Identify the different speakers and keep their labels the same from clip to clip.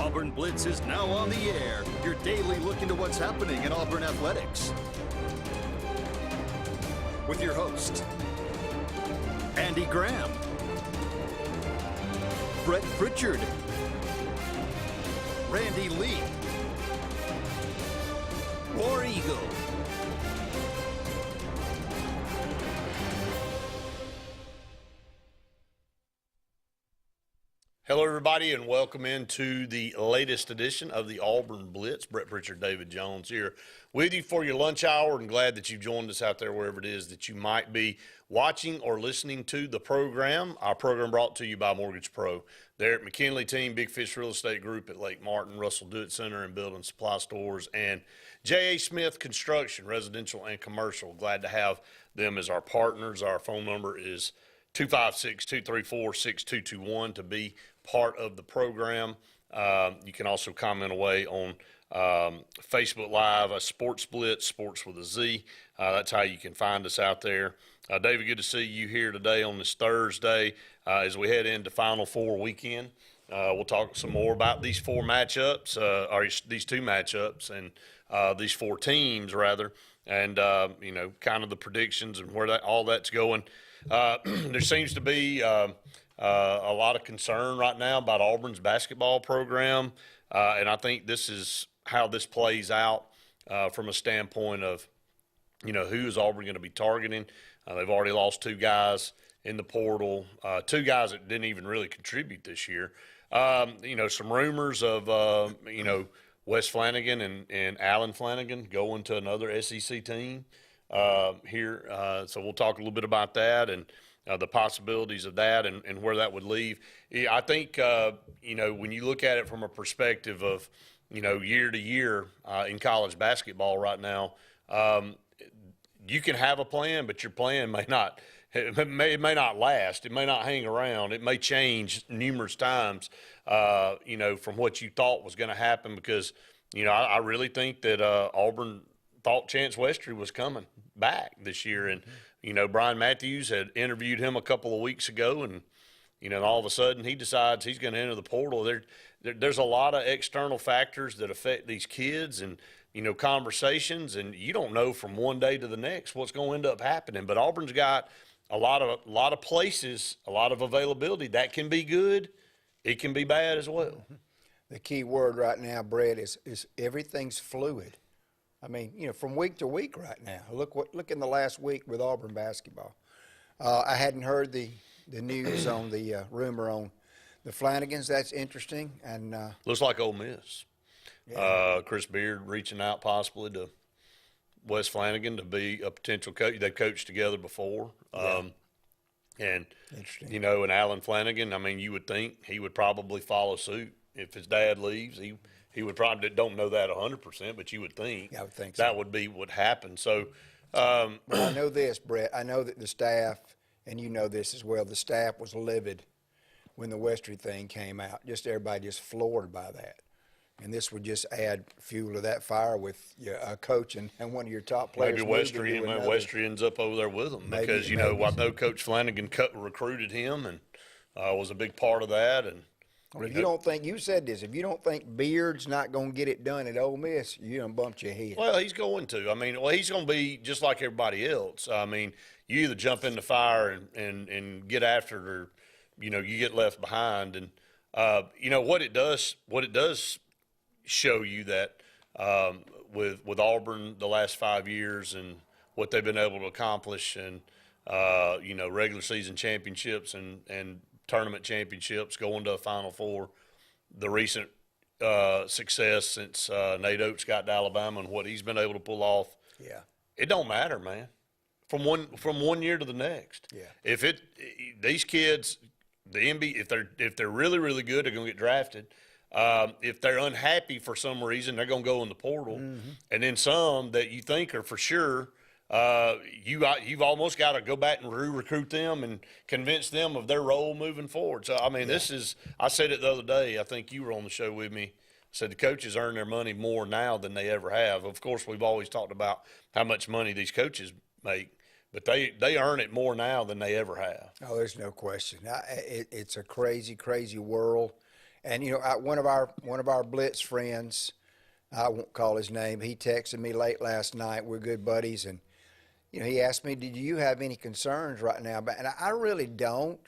Speaker 1: Auburn Blitz is now on the air. Your daily look into what's happening in Auburn athletics. With your host, Andy Graham, Brett Pritchard, Randy Lee, War Eagle.
Speaker 2: Hello, everybody, and welcome into the latest edition of the Auburn Blitz. Brett Pritchard, David Jones here with you for your lunch hour, and glad that you've joined us out there wherever it is that you might be watching or listening to the program. Our program brought to you by Mortgage Pro. They're at McKinley Team, Big Fish Real Estate Group at Lake Martin, Russell Do-It Center and Building Supply Stores, and J.A. Smith Construction, residential and commercial. Glad to have them as our partners. Our phone number is 256-234-6221 to be part of the program. You can also comment away on Facebook Live, Sportz Blitz, Sports with a Z. That's how you can find us out there. David, good to see you here today on this Thursday as we head into Final Four weekend. We'll talk some more about these four matchups, or these two matchups, and these four teams, rather, and, you know, kind of the predictions and where all that's going. There seems to be a lot of concern right now about Auburn's basketball program, and I think this is how this plays out from a standpoint of, you know, who is Auburn going to be targeting. They've already lost two guys in the portal, two guys that didn't even really contribute this year. You know, some rumors of, you know, Wes Flanagan and Alan Flanagan going to another SEC team here. So we'll talk a little bit about that and the possibilities of that and where that would leave. Yeah, I think, you know, when you look at it from a perspective of, you know, year to year in college basketball right now, you can have a plan, but your plan may not. It may not last. It may not hang around. It may change numerous times, you know, from what you thought was going to happen because, you know, I really think that Auburn thought Chance Westry was coming back this year. And, you know, Brian Matthews had interviewed him a couple of weeks ago, and, you know, all of a sudden he decides he's going to enter the portal. There's a lot of external factors that affect these kids and, you know, conversations, and you don't know from one day to the next what's going to end up happening. But Auburn's got a lot of places, a lot of availability. That can be good. It can be bad as well.
Speaker 3: The key word right now, Brett, is everything's fluid. I mean, you know, from week to week right now. Look in the last week with Auburn basketball. I hadn't heard the news on the rumor on the Flanagans. That's interesting. And
Speaker 2: looks like Ole Miss. Yeah. Chris Beard reaching out possibly to Wes Flanagan to be a potential coach. They've coached together before. Yeah. And, you know, and Alan Flanagan, I mean, you would think he would probably follow suit. If his dad leaves, he would probably, don't know that 100%, but you would think,
Speaker 3: I would think
Speaker 2: that would be what happened. So,
Speaker 3: but I know this, Brett. I know that the staff, and you know this as well, the staff was livid when the Westry thing came out. Just everybody just floored by that. And this would just add fuel to that fire with a coach and one of your top players.
Speaker 2: Maybe Westry ends up over there with them because, you know, I know Coach Flanagan recruited him and was a big part of that. And
Speaker 3: well, if you don't think, you said this, if you don't think Beard's not going to get it done at Ole Miss, you done bumped your head.
Speaker 2: Well, he's going to. I mean, well, he's going to be just like everybody else. I mean, you either jump in the fire and get after it or, you know, you get left behind. And, you know, what it does show you that with Auburn the last 5 years and what they've been able to accomplish and, you know, regular season championships and tournament championships, going to a Final Four, the recent success since Nate Oates got to Alabama and what he's been able to pull off.
Speaker 3: Yeah,
Speaker 2: it don't matter, man. From one year to the next.
Speaker 3: Yeah.
Speaker 2: These kids, the NBA, if they're really really good, they're going to get drafted. If they're unhappy for some reason, they're going to go in the portal, and then some that you think are for sure. You've almost got to go back and recruit them and convince them of their role moving forward. So, I mean, this is – I said it the other day. I think you were on the show with me. I said the coaches earn their money more now than they ever have. Of course, we've always talked about how much money these coaches make, but they earn it more now than they ever have.
Speaker 3: Oh, there's no question. It's a crazy, crazy world. And one of our Blitz friends, I won't call his name. He texted me late last night. We're good buddies, and he asked me, "Do you have any concerns right now?" And I really don't,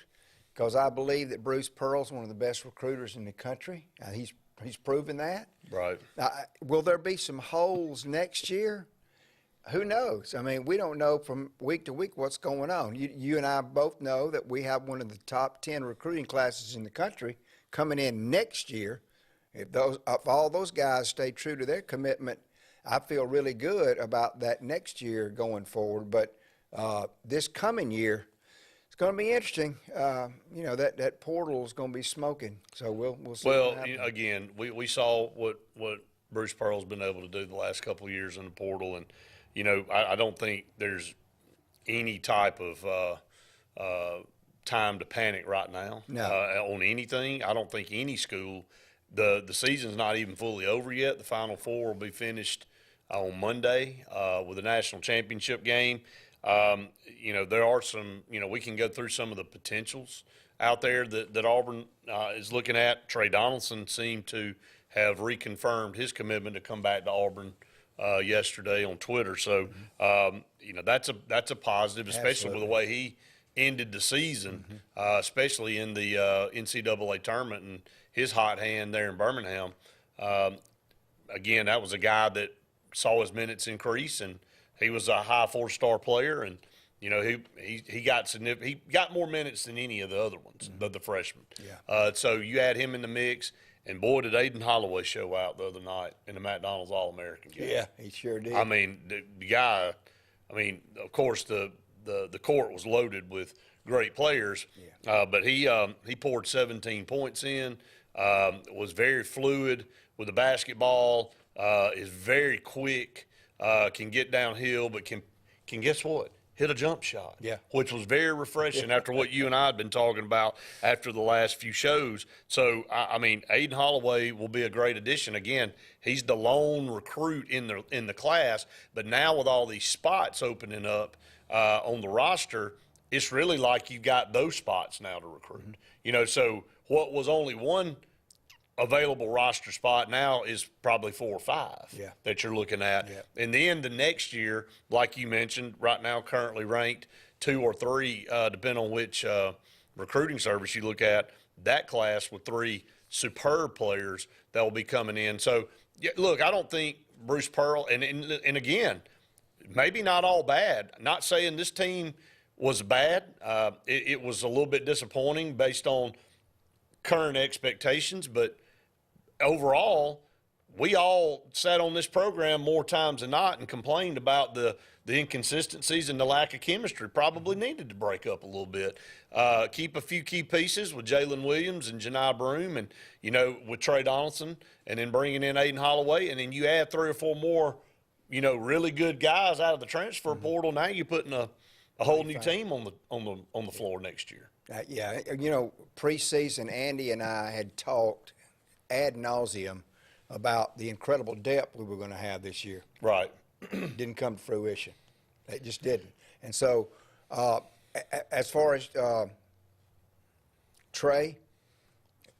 Speaker 3: because I believe that Bruce Pearl's one of the best recruiters in the country. He's proven that.
Speaker 2: Right.
Speaker 3: Will there be some holes next year? Who knows? I mean, we don't know from week to week what's going on. You and I both know that we have one of the top 10 recruiting classes in the country coming in next year. If all those guys stay true to their commitment, I feel really good about that next year going forward. But this coming year, it's going to be interesting. That portal is going to be smoking. So we'll see.
Speaker 2: Well, again, we saw what Bruce Pearl's been able to do the last couple of years in the portal, and I don't think there's any type of time to panic right now on anything. I don't think any school. The season's not even fully over yet. The Final Four will be finished on Monday with a national championship game. There are some. We can go through some of the potentials out there that Auburn is looking at. Trey Donaldson seemed to have reconfirmed his commitment to come back to Auburn yesterday on Twitter. So that's a positive, especially with the way he ended the season, especially in the NCAA tournament and his hot hand there in Birmingham. Again, that was a guy that saw his minutes increase, and he was a high 4-star player, and he got more minutes than any of the other ones, the freshmen. Yeah. So you add him in the mix, and boy, did Aiden Holloway show out the other night in the McDonald's All-American game.
Speaker 3: Yeah, he sure did.
Speaker 2: I mean, the guy. I mean, of course the court was loaded with great players, but he poured 17 points in. Was very fluid with the basketball. Is very quick. Can get downhill, but can guess what? Hit a jump shot. Yeah. Which was very refreshing after what you and I had been talking about after the last few shows. So I mean, Aiden Holloway will be a great addition. Again, he's the lone recruit in the class, but now with all these spots opening up on the roster, it's really like you've got those spots now to recruit. So what was only one available roster spot now is probably 4 or 5 that you're looking at. Yeah. And then the next year, like you mentioned, right now currently ranked 2 or 3, depending on which recruiting service you look at, that class with 3 superb players that will be coming in. So, look, I don't think Bruce Pearl, and again, maybe not all bad. Not saying this team was bad. It was a little bit disappointing based on current expectations, but overall, we all sat on this program more times than not and complained about the inconsistencies and the lack of chemistry. Probably needed to break up a little bit. Keep a few key pieces with Jalen Williams and Janai Broome and, with Trey Donaldson, and then bringing in Aiden Holloway, and then you add 3 or 4 more, really good guys out of the transfer portal. Now you're putting a whole new team on the floor next year.
Speaker 3: Preseason, Andy and I had talked ad nauseum about the incredible depth we were going to have this year.
Speaker 2: Right.
Speaker 3: Didn't come to fruition. It just didn't. And so, as far as Trey,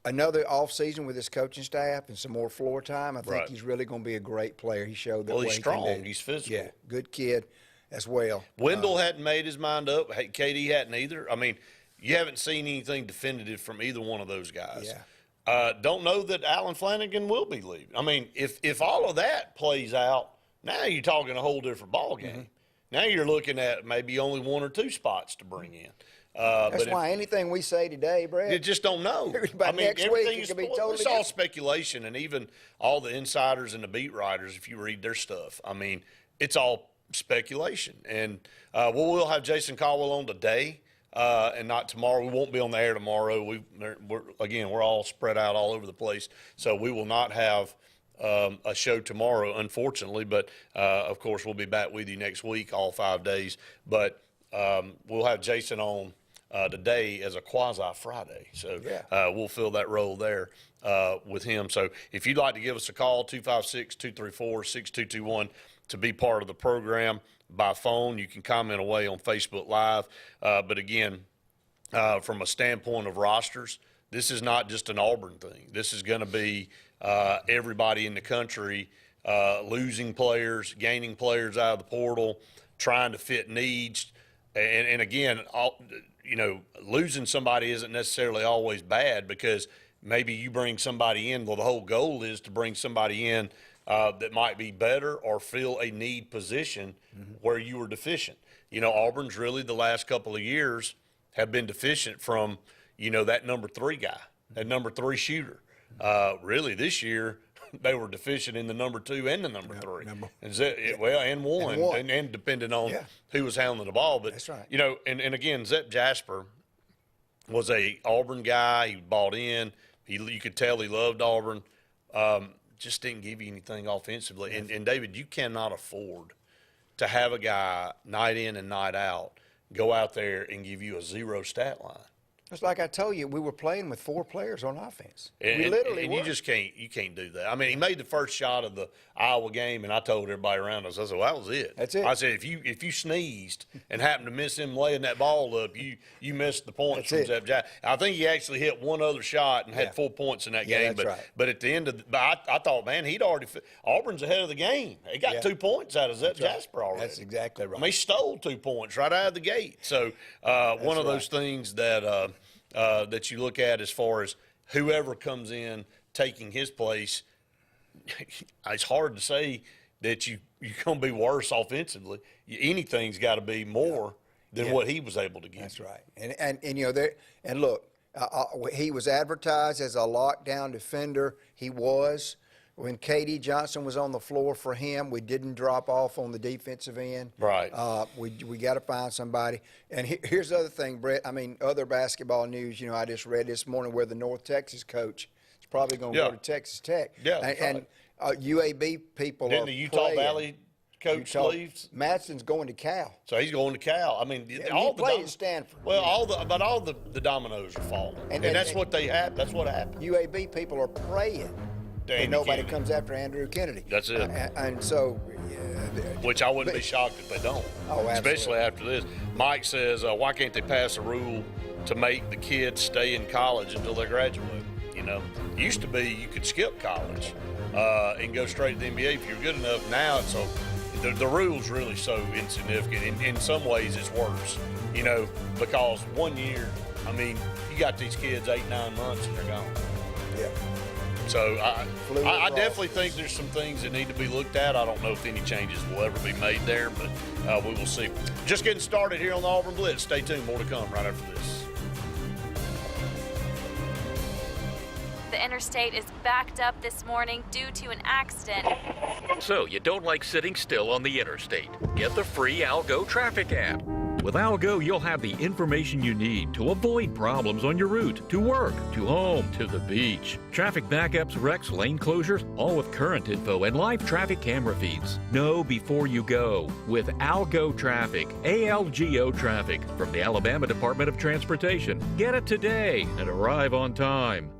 Speaker 3: another off season with his coaching staff and some more floor time, I think he's really going to be a great player. He showed that.
Speaker 2: Well, he's strong. He's physical.
Speaker 3: Yeah, good kid as well.
Speaker 2: Wendell hadn't made his mind up. KD hadn't either. I mean, you haven't seen anything definitive from either one of those guys.
Speaker 3: Yeah.
Speaker 2: Don't know that Alan Flanagan will be leaving. I mean, if all of that plays out, now you're talking a whole different ball game. Now you're looking at maybe only 1 or 2 spots to bring in.
Speaker 3: That's why anything we say today, Brad,
Speaker 2: you just don't know.
Speaker 3: By next week, it could be totally
Speaker 2: it's all speculation, and even all the insiders and the beat writers, if you read their stuff, I mean, it's all speculation. And we'll have Jason Caldwell on today. And not tomorrow. We won't be on the air tomorrow. We're all spread out all over the place, so we will not have a show tomorrow, unfortunately. But of course, we'll be back with you next week, all 5 days. But we'll have Jason on today as a quasi Friday, so we'll fill that role there with him. So if you'd like to give us a call, 256-234-6221 to be part of the program. By phone, you can comment away on Facebook Live. But again, from a standpoint of rosters, this is not just an Auburn thing. This is going to be everybody in the country losing players, gaining players out of the portal, trying to fit needs. And again, losing somebody isn't necessarily always bad, because maybe you bring somebody in. Well, the whole goal is to bring somebody in that might be better or fill a need position where you were deficient. Auburn's really the last couple of years have been deficient from, that number 3 guy, that number 3 shooter. Really this year they were deficient in the number 2 and the number 3. And one, and depending on who was handling the ball. But,
Speaker 3: that's right.
Speaker 2: And again, Zep Jasper was a Auburn guy. He bought in. You could tell he loved Auburn. Just didn't give you anything offensively. And David, you cannot afford to have a guy night in and night out go out there and give you a 0 stat line.
Speaker 3: It's like I told you, we were playing with 4 players on offense. We
Speaker 2: And
Speaker 3: literally were.
Speaker 2: you can't do that. I mean, he made the first shot of the Iowa game, and I told everybody around us, I said, well, that was it.
Speaker 3: That's it.
Speaker 2: I said, if you sneezed and happened to miss him laying that ball up, you missed the points from Zep Jackson. I think he actually hit one other shot and had 4 points in that game.
Speaker 3: That's right.
Speaker 2: But at the end of I thought, man, Auburn's ahead of the game. He got 2 points out of Zep Jasper already.
Speaker 3: That's exactly right.
Speaker 2: I mean, he stole 2 points right out of the gate. So one of those things that that you look at as far as whoever comes in taking his place, it's hard to say that you're going to be worse offensively. Anything's got to be more than what he was able to give.
Speaker 3: That's right. And look, he was advertised as a lockdown defender. He was. When K.D. Johnson was on the floor for him, we didn't drop off on the defensive end.
Speaker 2: Right.
Speaker 3: We got to find somebody. And here's the other thing, Brett. I mean, other basketball news. I just read this morning where the North Texas coach is probably going to go to Texas Tech.
Speaker 2: Yeah.
Speaker 3: And UAB people
Speaker 2: Didn't
Speaker 3: are
Speaker 2: the Utah Valley coach leaves?
Speaker 3: Madsen's going to Cal.
Speaker 2: So he's going to Cal. I mean,
Speaker 3: all the played at Stanford.
Speaker 2: Well, all the dominoes are falling, and that's what they have. That's what happened.
Speaker 3: UAB people are praying. And nobody comes after Andrew Kennedy.
Speaker 2: That's it.
Speaker 3: And so,
Speaker 2: which I wouldn't be shocked if they don't.
Speaker 3: Oh, absolutely.
Speaker 2: Especially after this. Mike says, why can't they pass a rule to make the kids stay in college until they graduate? Used to be you could skip college and go straight to the NBA if you're good enough. Now it's the rule's really so insignificant. In some ways, it's worse. Because 1 year, I mean, you got these kids 8-9 months and they're gone.
Speaker 3: Yeah.
Speaker 2: So I definitely think there's some things that need to be looked at. I don't know if any changes will ever be made there, but we will see. Just getting started here on the Auburn Blitz. Stay tuned. More to come right after this.
Speaker 4: The interstate is backed up this morning due to an accident.
Speaker 5: So you don't like sitting still on the interstate? Get the free Algo traffic app. With Algo, you'll have the information you need to avoid problems on your route, to work, to home, to the beach. Traffic backups, wrecks, lane closures, all with current info and live traffic camera feeds. Know before you go with Algo Traffic, ALGO Traffic from the Alabama Department of Transportation. Get it today and arrive on time.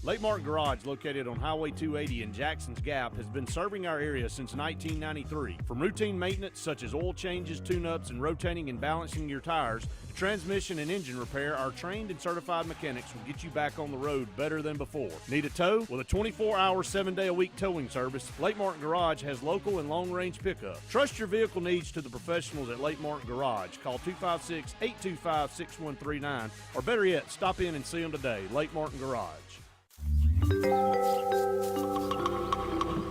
Speaker 6: Lake Martin Garage, located on Highway 280 in Jackson's Gap, has been serving our area since 1993. From routine maintenance such as oil changes, tune-ups, and rotating and balancing your tires, to transmission and engine repair, our trained and certified mechanics will get you back on the road better than before. Need a tow? With a 24-hour, 7-day-a-week towing service, Lake Martin Garage has local and long-range pickup. Trust your vehicle needs to the professionals at Lake Martin Garage. Call 256-825-6139, or better yet, stop in and see them today. Lake Martin Garage.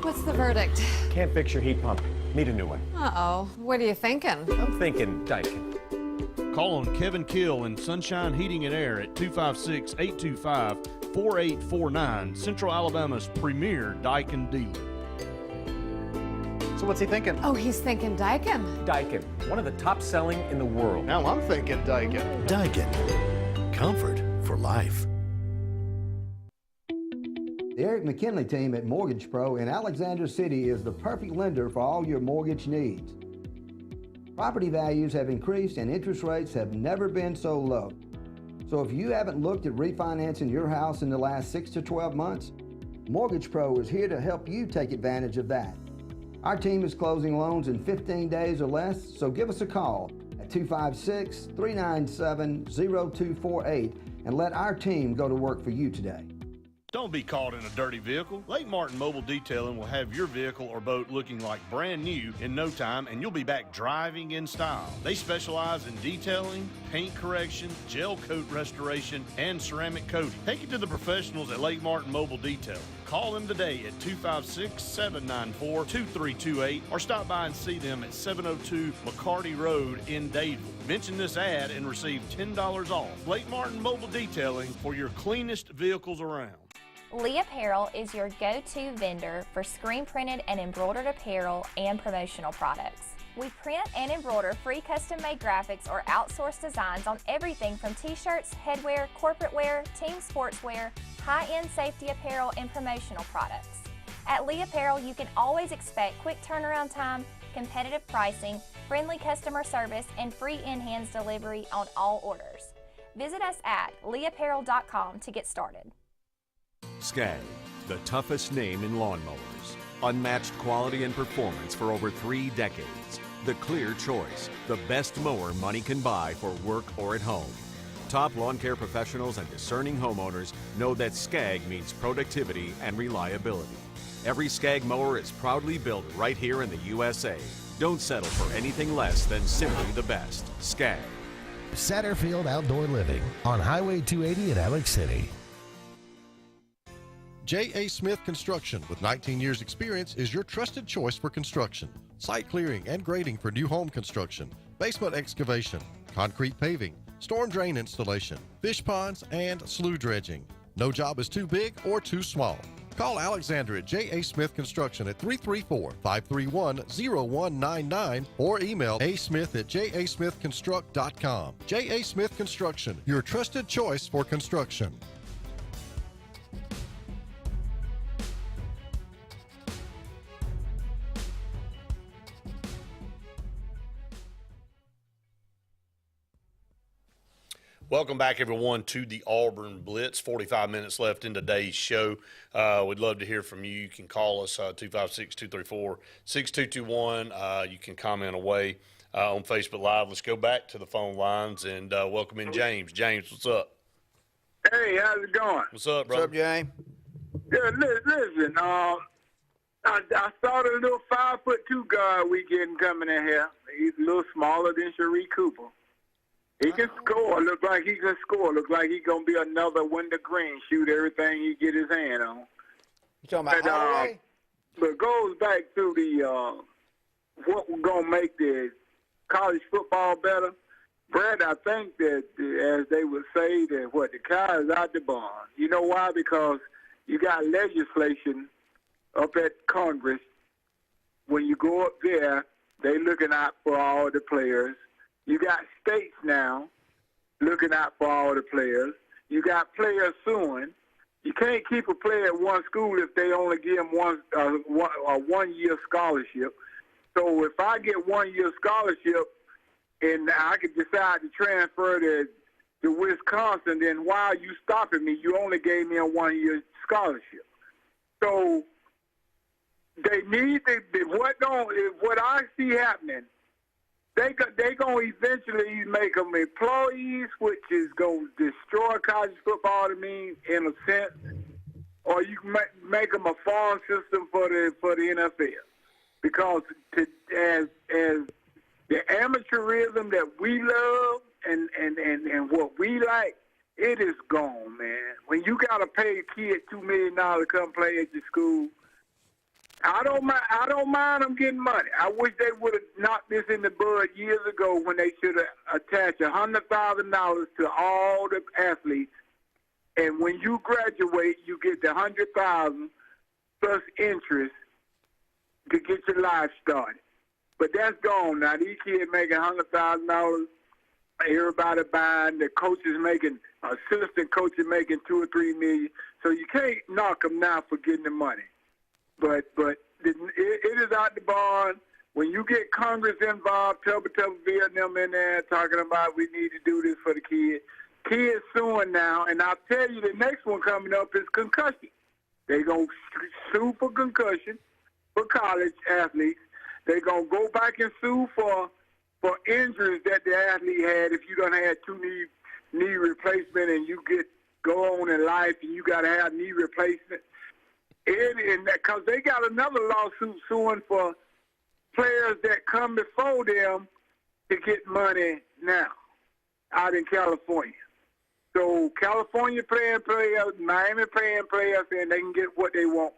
Speaker 7: What's the verdict?
Speaker 8: Can't fix your heat pump. Need a new one.
Speaker 7: Uh-oh. What are you thinking?
Speaker 8: I'm thinking Daikin.
Speaker 6: Call on Kevin Kill and Sunshine Heating and Air at 256-825-4849, Central Alabama's premier Daikin dealer.
Speaker 8: So what's he thinking?
Speaker 7: Oh, he's thinking Daikin.
Speaker 8: Daikin, one of the top selling in the world.
Speaker 9: Now I'm thinking Daikin.
Speaker 10: Daikin. Comfort for life.
Speaker 11: The Eric McKinley team at Mortgage Pro in Alexander City is the perfect lender for all your mortgage needs. Property values have increased and interest rates have never been so low. So if you haven't looked at refinancing your house in the last 6 to 12 months, Mortgage Pro is here to help you take advantage of that. Our team is closing loans in 15 days or less, so give us a call at 256-397-0248 and let our team go to work for you today.
Speaker 6: Don't be caught in a dirty vehicle. Lake Martin Mobile Detailing will have your vehicle or boat looking like brand new in no time, and you'll be back driving in style. They specialize in detailing, paint correction, gel coat restoration, and ceramic coating. Take it to the professionals at Lake Martin Mobile Detailing. Call them today at 256-794-2328 or stop by and see them at 702 McCarty Road in Dadeville. Mention this ad and receive $10 off. Lake Martin Mobile Detailing for your cleanest vehicles around.
Speaker 9: Lee Apparel is your go-to vendor for screen printed and embroidered apparel and promotional products. We print and embroider free custom-made graphics or outsourced designs on everything from t-shirts, headwear, corporate wear, team sportswear, high-end safety apparel, and promotional products. At Lee Apparel, you can always expect quick turnaround time, competitive pricing, friendly customer service, and free in-hands delivery on all orders. Visit us at leeapparel.com to get started.
Speaker 12: SCAG, the toughest name in lawnmowers. Unmatched quality and performance for over 3 decades. The clear choice, the best mower money can buy for work or at home. Top lawn care professionals and discerning homeowners know that SCAG means productivity and reliability. Every SCAG mower is proudly built right here in the USA. Don't settle for anything less than simply the best. SCAG.
Speaker 10: Satterfield Outdoor Living on Highway 280 in Alex City. J.A. Smith Construction, with 19 years experience, is your trusted choice for construction. Site clearing and grading for new home construction, basement excavation, concrete paving, storm drain installation, fish ponds, and slough dredging. No job is too big or too small. Call Alexander at J.A. Smith Construction at 334-531-0199 or email asmith@jasmithconstruct.com. J.A. Smith Construction, your trusted choice for construction.
Speaker 2: Welcome back, everyone, to the Auburn Blitz. 45 minutes left in today's show. We'd love to hear from you. You can call us 256-234-6221. You can comment away on Facebook Live. Let's go back to the phone lines and welcome in James. James, what's up?
Speaker 13: Hey, how's it going?
Speaker 2: What's up, brother?
Speaker 3: What's up, James?
Speaker 13: Good. Listen, I saw the little 5'2" guard we getting coming in here. He's a little smaller than Sharee Cooper. He can score. Look like he can score. Look like he's going to be another Wendell Green, shoot everything he get his hand on.
Speaker 3: You talking about Holloway?
Speaker 13: But it goes back to the what we're going to make the college football better. Brad, I think that, as they would say, that the car is out the barn. You know why? Because you got legislation up at Congress. When you go up there, they looking out for all the players. You got states now looking out for all the players. You got players suing. You can't keep a player at one school if they only give them a 1-year scholarship. So if I get 1-year scholarship and I could decide to transfer to Wisconsin, then why are you stopping me? You only gave me a 1-year scholarship. So they need to be, what I see happening, they going to eventually make them employees, which is going to destroy college football to me in a sense, or you can make them a farm system for the NFL. Because as the amateurism that we love and what we like, it is gone, man. When you got to pay a kid $2 million to come play at your school, I don't mind them getting money. I wish they would have knocked this in the bud years ago when they should have attached $100,000 to all the athletes. And when you graduate, you get the $100,000 plus interest to get your life started. But that's gone now. These kids making $100,000. Everybody buying. The coaches making, assistant coaches making $2 or $3 million. So you can't knock them now for getting the money. But it is out the barn. When you get Congress involved, Tuberville and them in there talking about we need to do this for the kids. Kids suing now, and I'll tell you the next one coming up is concussion. They're going to sue for concussion for college athletes. They're going to go back and sue for injuries that the athlete had if you done had two knee replacement and you go on in life and you got to have knee replacement. Because they got another lawsuit suing for players that come before them to get money now out in California. So California playing players, Miami playing players, and they can get what they want.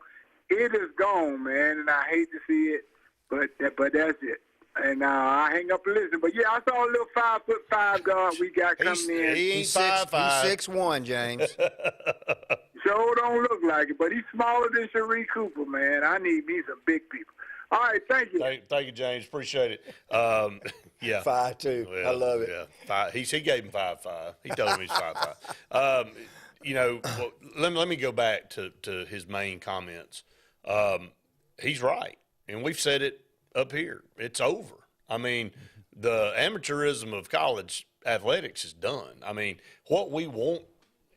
Speaker 13: It is gone, man, and I hate to see it, but that's it. And I hang up and listen. But, yeah, I saw a little 5'5" guard we got coming in.
Speaker 3: He ain't 5'5". He's 6'1", James.
Speaker 13: Sure don't look like it, but he's smaller than Sharee Cooper, man. I need me some big people. All right, thank you.
Speaker 2: Thank you, James. Appreciate it. Yeah.
Speaker 3: 5'2".
Speaker 2: Well,
Speaker 3: I love it.
Speaker 2: Yeah. He gave him 5'5". He told him he's 5'5". Let me go back to his main comments. He's right, and we've said it up here. It's over. I mean, the amateurism of college athletics is done. I mean, what we want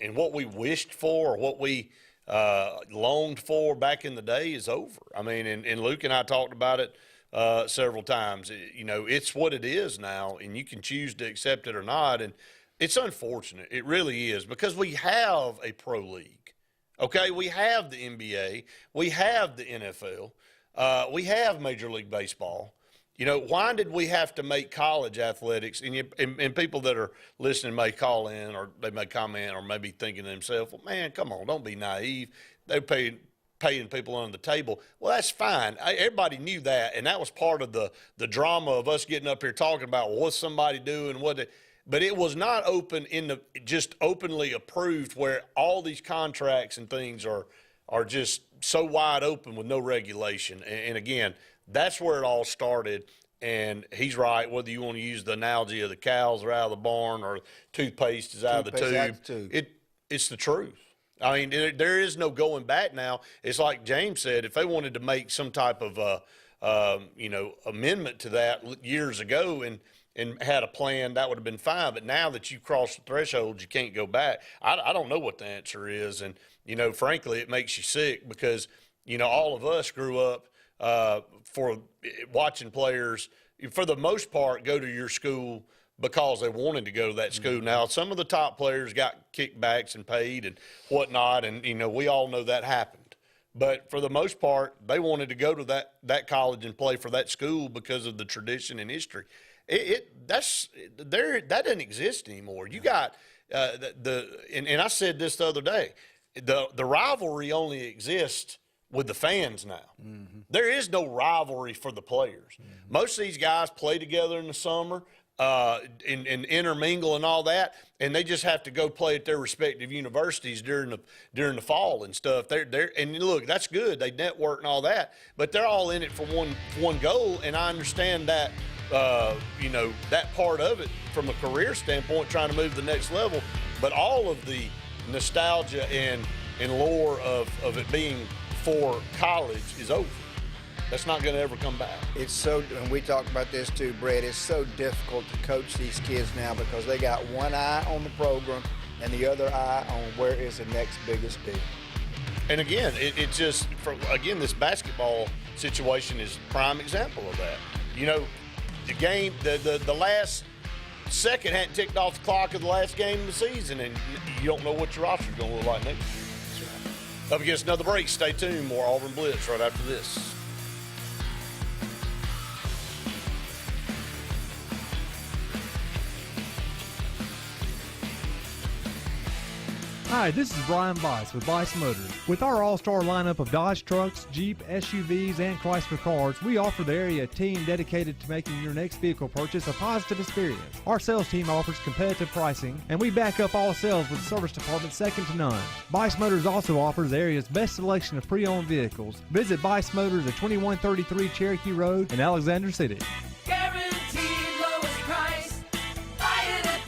Speaker 2: and what we wished for, or what we longed for back in the day is over. I mean, and Luke and I talked about it several times. It's what it is now, and you can choose to accept it or not. And it's unfortunate. It really is, because we have a pro league. Okay, we have the NBA. We have the NFL. We have Major League Baseball. Why did we have to make college athletics? And people that are listening may call in, or they may comment, or maybe thinking to themselves, well, man, come on, don't be naive. They're paying people under the table. Well, that's fine. Everybody knew that, and that was part of the drama of us getting up here talking about, well, what's somebody doing, but it was not open just openly approved, where all these contracts and things are just so wide open with no regulation. And again, that's where it all started. And he's right, whether you want to use the analogy of the cows are out of the barn or toothpaste is out of the tube. It's the truth. I mean, there is no going back now. It's like James said, if they wanted to make some type of amendment to that years ago and had a plan, that would have been fine. But now that you cross the threshold, you can't go back. I don't know what the answer is. And, frankly, it makes you sick, because, all of us grew up for watching players, for the most part, go to your school because they wanted to go to that school. Now, some of the top players got kickbacks and paid and whatnot, and, we all know that happened. But for the most part, they wanted to go to that college and play for that school because of the tradition and history. That doesn't exist anymore. You got and I said this the other day, the rivalry only exists with the fans now. Mm-hmm. There is no rivalry for the players. Mm-hmm. Most of these guys play together in the summer and intermingle and all that, and they just have to go play at their respective universities during the fall and stuff. And look, that's good. They network and all that, but they're all in it for one goal. And I understand that that part of it from a career standpoint, trying to move to the next level. But all of the nostalgia and lore of it being for college is over. That's not going to ever come back.
Speaker 3: And we talked about this too, Brett, it's so difficult to coach these kids now, because they got one eye on the program and the other eye on where is the next biggest deal.
Speaker 2: And again, this basketball situation is a prime example of that. The game, the last second hadn't ticked off the clock of the last game of the season, and you don't know what your roster's going to look like next year. Up against another break. Stay tuned. More Auburn Blitz right after this.
Speaker 14: Hi, this is Brian Bice with Bice Motors. With our all-star lineup of Dodge trucks, Jeep, SUVs, and Chrysler cars, we offer the area a team dedicated to making your next vehicle purchase a positive experience. Our sales team offers competitive pricing, and we back up all sales with a service department second to none. Bice Motors also offers the area's best selection of pre-owned vehicles. Visit Bice Motors at 2133 Cherokee Road in Alexander City.
Speaker 15: Guaranteed lowest price. Buy it at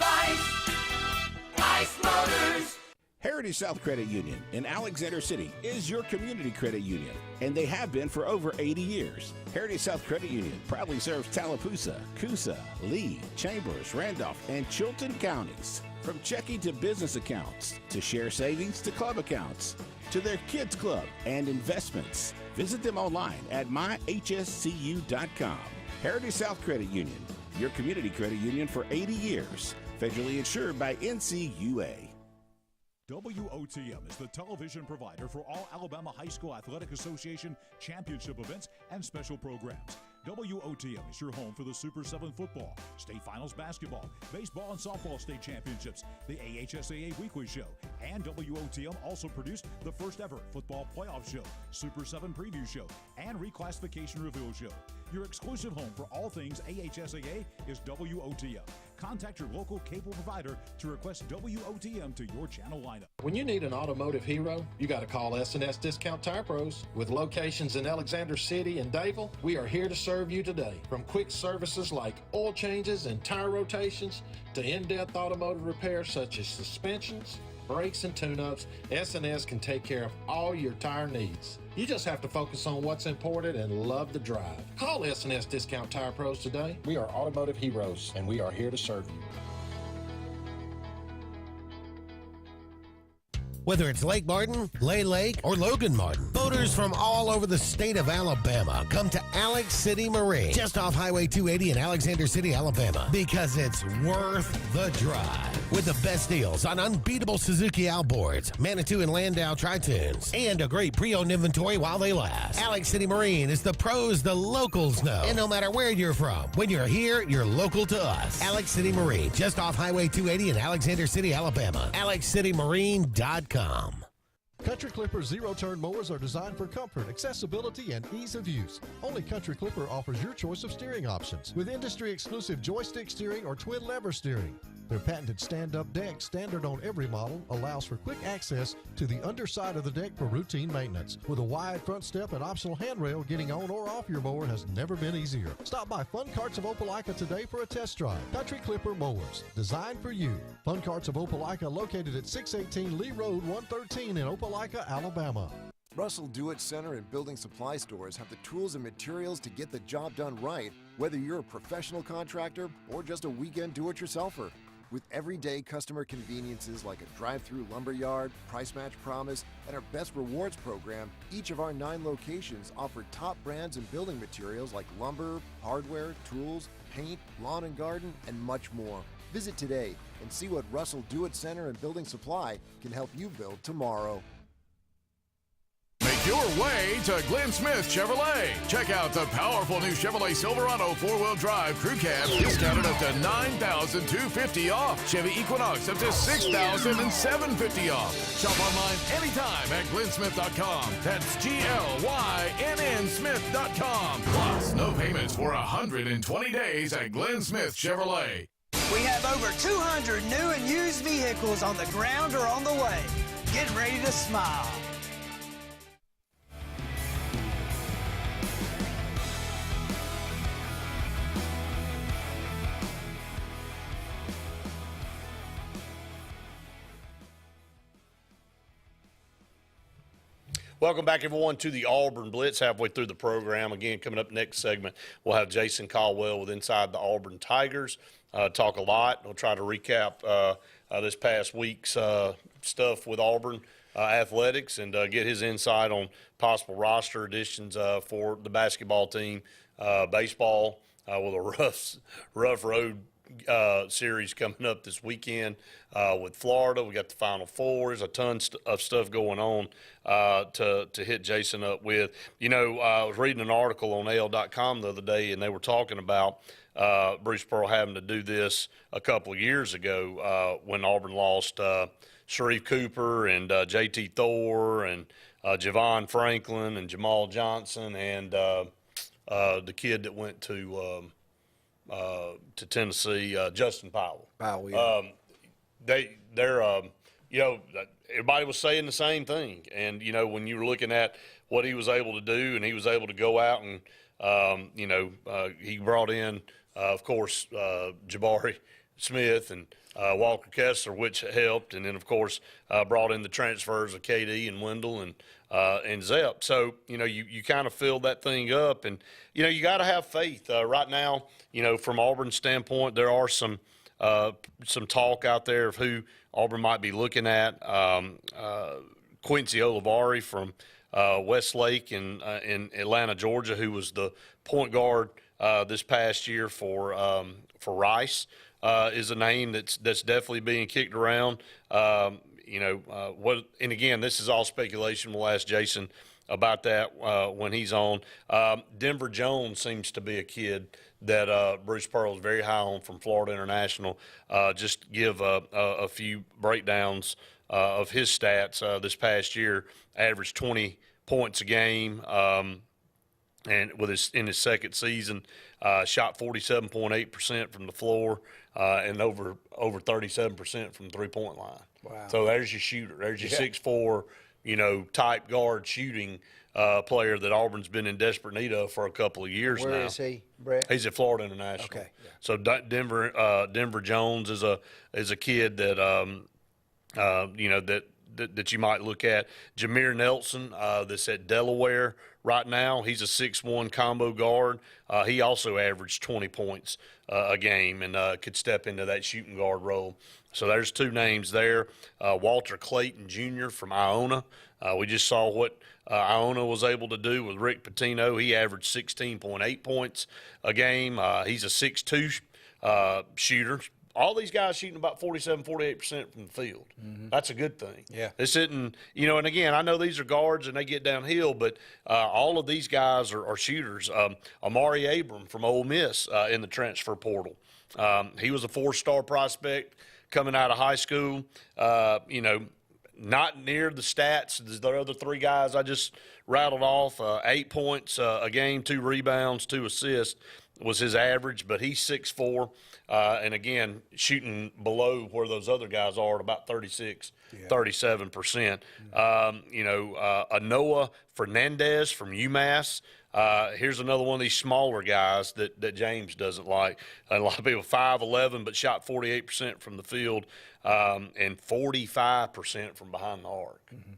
Speaker 15: Bice Motors.
Speaker 16: Heritage South Credit Union in Alexander City is your community credit union, and they have been for over 80 years. Heritage South Credit Union proudly serves Tallapoosa, Coosa, Lee, Chambers, Randolph, and Chilton counties. From checking to business accounts, to share savings to club accounts, to their kids club and investments. Visit them online at myhscu.com. Heritage South Credit Union, your community credit union for 80 years. Federally insured by NCUA.
Speaker 17: WOTM is the television provider for all Alabama High School Athletic Association championship events and special programs. WOTM is your home for the Super 7 football, state finals basketball, baseball and softball state championships, the AHSAA weekly show, and WOTM also produced the first ever football playoff show, Super 7 preview show, and reclassification reveal show. Your exclusive home for all things AHSAA is WOTM. Contact your local cable provider to request WOTM to your channel lineup.
Speaker 18: When you need an automotive hero, you got to call S&S Discount Tire Pros. With locations in Alexander City and Dayville, we are here to serve you today. From quick services like oil changes and tire rotations to in-depth automotive repairs such as suspensions, brakes, and tune-ups, S&S can take care of all your tire needs. You just have to focus on what's important and love the drive. Call S&S Discount Tire Pros today. We are automotive heroes, and we are here to serve you.
Speaker 19: Whether it's Lake Martin, Lay Lake, or Logan Martin, boaters from all over the state of Alabama come to Alex City Marine, just off Highway 280 in Alexander City, Alabama, because it's worth the drive. With the best deals on unbeatable Suzuki outboards, Manitou and Landau Tritoons, and a great pre-owned inventory while they last. Alex City Marine is the pros the locals know. And no matter where you're from, when you're here, you're local to us. Alex City Marine, just off Highway 280 in Alexander City, Alabama. AlexCityMarine.com.
Speaker 10: Country Clipper zero-turn mowers are designed for comfort, accessibility, and ease of use. Only Country Clipper offers your choice of steering options with industry-exclusive joystick steering or twin lever steering. Their patented stand-up deck, standard on every model, allows for quick access to the underside of the deck for routine maintenance. With a wide front step and optional handrail, getting on or off your mower has never been easier. Stop by Fun Carts of Opelika today for a test drive. Country Clipper mowers, designed for you. Fun Carts of Opelika, located at 618 Lee Road, 113 in Opelika, Alabama.
Speaker 20: Russell Do-It Center and building supply stores have the tools and materials to get the job done right, whether you're a professional contractor or just a weekend do-it-yourselfer. With everyday customer conveniences like a drive-through lumberyard, price match promise, and our Best Rewards program, each of our 9 locations offer top brands and building materials like lumber, hardware, tools, paint, lawn and garden, and much more. Visit today and see what Russell Do-It Center and Building Supply can help you build tomorrow.
Speaker 21: Make your way to Glenn Smith Chevrolet. Check out the powerful new Chevrolet Silverado 4-wheel drive crew cab, discounted up to $9,250 off. Chevy Equinox up to $6,750 off. Shop online anytime at glennsmith.com. That's GLYNN Smith.com. Plus, no payments for 120 days at Glenn Smith Chevrolet.
Speaker 22: We have over 200 new and used vehicles on the ground or on the way. Get ready to smile.
Speaker 2: Welcome back, everyone, to the Auburn Blitz, halfway through the program. Again, coming up next segment, we'll have Jason Caldwell with Inside the Auburn Tigers. Talk a lot. We'll try to recap this past week's stuff with Auburn athletics and get his insight on possible roster additions for the basketball team. Baseball with a rough road series coming up this weekend with Florida. We got the Final Four. There's a ton of stuff going on to hit Jason up with. You know, I was reading an article on AL.com the other day, and they were talking about Bruce Pearl having to do this a couple of years ago when Auburn lost Sharif Cooper and J.T. Thor and Javon Franklin and Jamal Johnson and the kid that went to Tennessee, Justin Powell.
Speaker 3: Powell, yeah.
Speaker 2: They're you know, everybody was saying the same thing. And, you know, when you were looking at what he was able to do, and he was able to go out and, you know, he brought in, of course, Jabari Smith and Walker Kessler, which helped. And then, of course, brought in the transfers of KD and Wendell and Zepp. So, you know, you kind of filled that thing up. And, you know, you got to have faith. Right now, you know, from Auburn's standpoint, there are some talk out there of who Auburn might be looking at. Quincy Olivari from Westlake in Atlanta, Georgia, who was the point guard this past year for Rice is a name that's definitely being kicked around. And again, this is all speculation. We'll ask Jason about that when he's on. Denver Jones seems to be a kid that Bruce Pearl is very high on from Florida International. Just give a few breakdowns of his stats this past year. Averaged 20 points a game, and in his second season, shot 47.8% from the floor and over 37% from the 3-point line.
Speaker 3: Wow!
Speaker 2: So there's your shooter. There's your 6'4", type guard shooting player that Auburn's been in desperate need of for a couple of years now.
Speaker 3: Where is he, Brett?
Speaker 2: He's at Florida International.
Speaker 3: Okay. Yeah.
Speaker 2: So Denver Jones is a kid that that you might look at. Jameer Nelson, that's at Delaware right now. He's a 6'1" combo guard. He also averaged 20 points a game and could step into that shooting guard role. So there's two names there. Walter Clayton Jr. from Iona. We just saw what Iona was able to do with Rick Pitino. He averaged 16.8 points a game. He's a 6'2" shooter. All these guys shooting about 47, 48% from the field.
Speaker 3: Mm-hmm.
Speaker 2: That's a good thing.
Speaker 3: Yeah.
Speaker 2: This isn't, and again, I know these are guards and they get downhill, but all of these guys are shooters. Amari Abram from Ole Miss in the transfer portal. He was a 4-star prospect coming out of high school. Not near the stats as the other three guys I just rattled off. 8 points a game, 2 rebounds, 2 assists was his average, but he's 6'4", and again, shooting below where those other guys are at about 36, 37%. Noah Fernandez from UMass. Here's another one of these smaller guys that James doesn't like. A lot of people 5'11", but shot 48% from the field and 45% from behind the arc. Mm-hmm.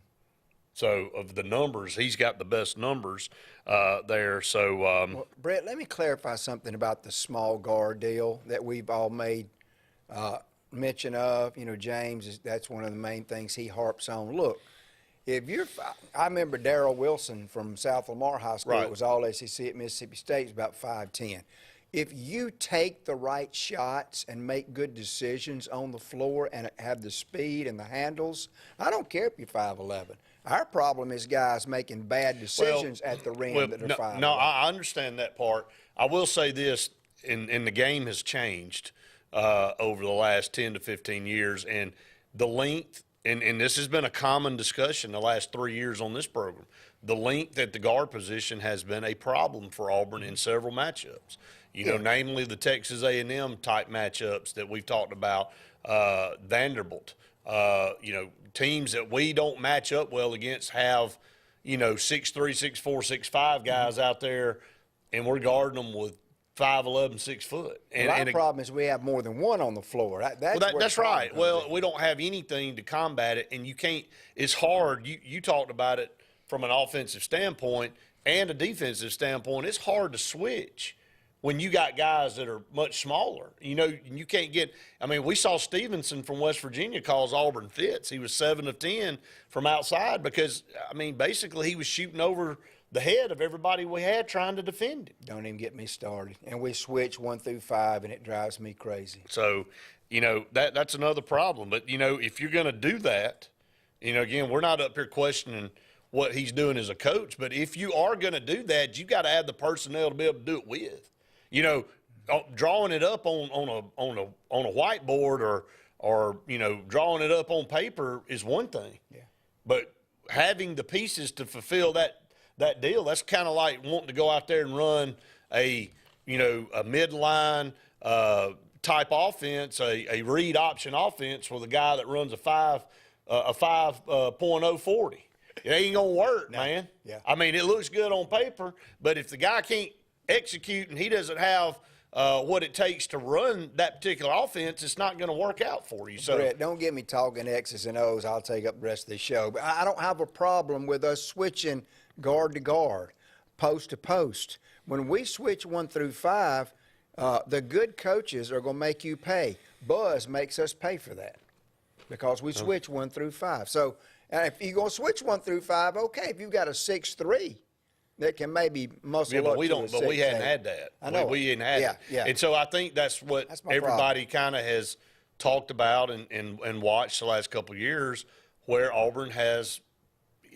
Speaker 2: So of the numbers, he's got the best numbers there. So,
Speaker 3: well, Brett, let me clarify something about the small guard deal that we've all made mention of. James, that's one of the main things he harps on. Look, I remember Darrell Wilson from South Lamar High School.
Speaker 2: Right.
Speaker 3: It was all SEC at Mississippi State. It was about 5'10". If you take the right shots and make good decisions on the floor and have the speed and the handles, I don't care if you're 5'11". Our problem is guys making bad decisions at the rim that are 5'11".
Speaker 2: No, I understand that part. I will say this, and the game has changed over the last 10 to 15 years, and the length, and this has been a common discussion the last 3 years on this program, the length at the guard position has been a problem for Auburn in several matchups. Namely the Texas A&M type matchups that we've talked about, Vanderbilt. Teams that we don't match up well against have, 6'3", 6'4", 6'5" guys out there, and we're guarding them with 5'11", 6 foot.
Speaker 3: And our problem is we have more than one on the floor. That's
Speaker 2: right. Well, we don't have anything to combat it, and you can't. It's hard. You talked about it from an offensive standpoint and a defensive standpoint. It's hard to switch when you got guys that are much smaller. You can't get – I mean, we saw Stevenson from West Virginia calls Auburn fits. He was 7 of 10 from outside because, basically he was shooting over the head of everybody we had trying to defend him.
Speaker 3: Don't even get me started. And we switch 1 through 5, and it drives me crazy.
Speaker 2: So, that's another problem. But, if you're going to do that, again, we're not up here questioning what he's doing as a coach, but if you are going to do that, you've got to have the personnel to be able to do it with. Drawing it up on a whiteboard or drawing it up on paper is one thing.
Speaker 3: Yeah.
Speaker 2: But having the pieces to fulfill that deal, that's kind of like wanting to go out there and run a midline type offense, a read option offense with a guy that runs a 5.0 40. It ain't gonna work, man.
Speaker 3: Yeah.
Speaker 2: It looks good on paper, but if the guy can't execute and he doesn't have what it takes to run that particular offense, it's not going to work out for you. So,
Speaker 3: Brett, don't get me talking X's and O's. I'll take up the rest of the show. But I don't have a problem with us switching guard to guard, post to post. When we switch 1 through 5, the good coaches are going to make you pay. Buzz makes us pay for that because we switch 1 through 5. So if you're going to switch 1 through 5, okay. If you've got a 6'3", that can maybe muscle
Speaker 2: Yeah, but
Speaker 3: up
Speaker 2: we
Speaker 3: to
Speaker 2: don't.
Speaker 3: a
Speaker 2: But we
Speaker 3: 6,
Speaker 2: hadn't
Speaker 3: 8.
Speaker 2: had that.
Speaker 3: I know.
Speaker 2: We hadn't had
Speaker 3: Yeah,
Speaker 2: it.
Speaker 3: yeah.
Speaker 2: And so I think that's what
Speaker 3: That's my
Speaker 2: everybody kind of has talked about and watched the last couple of years, where Auburn has.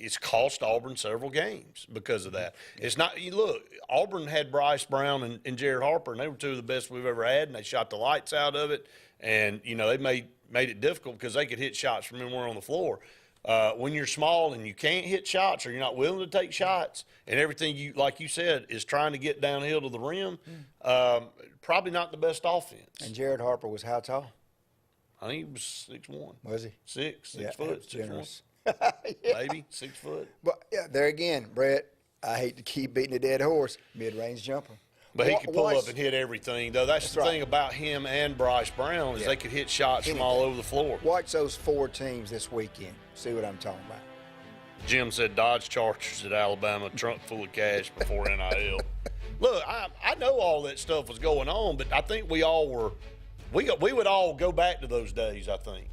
Speaker 2: It's cost Auburn several games because of that. It's not. You look, Auburn had Bryce Brown and Jared Harper, and they were two of the best we've ever had, and they shot the lights out of it. And they made it difficult because they could hit shots from anywhere on the floor. When you're small and you can't hit shots, or you're not willing to take shots, and everything you, like you said, is trying to get downhill to the rim, probably not the best offense.
Speaker 3: And Jared Harper was how tall?
Speaker 2: I think he was 6'1".
Speaker 3: Was he?
Speaker 2: Six
Speaker 3: Yeah,
Speaker 2: foot,
Speaker 3: that's generous.
Speaker 2: maybe 6 foot.
Speaker 3: But yeah, there again, Brett, I hate to keep beating a dead horse. Mid-range jumper.
Speaker 2: But he could pull up and hit everything, though. That's the
Speaker 3: right.
Speaker 2: thing about him and Bryce Brown is they could hit shots from all over the floor.
Speaker 3: Watch those 4 teams this weekend. See what I'm talking about.
Speaker 2: Jim said Dodge Chargers at Alabama, trunk full of cash before NIL. Look, I know all that stuff was going on, but I think we all were. We would all go back to those days, I think,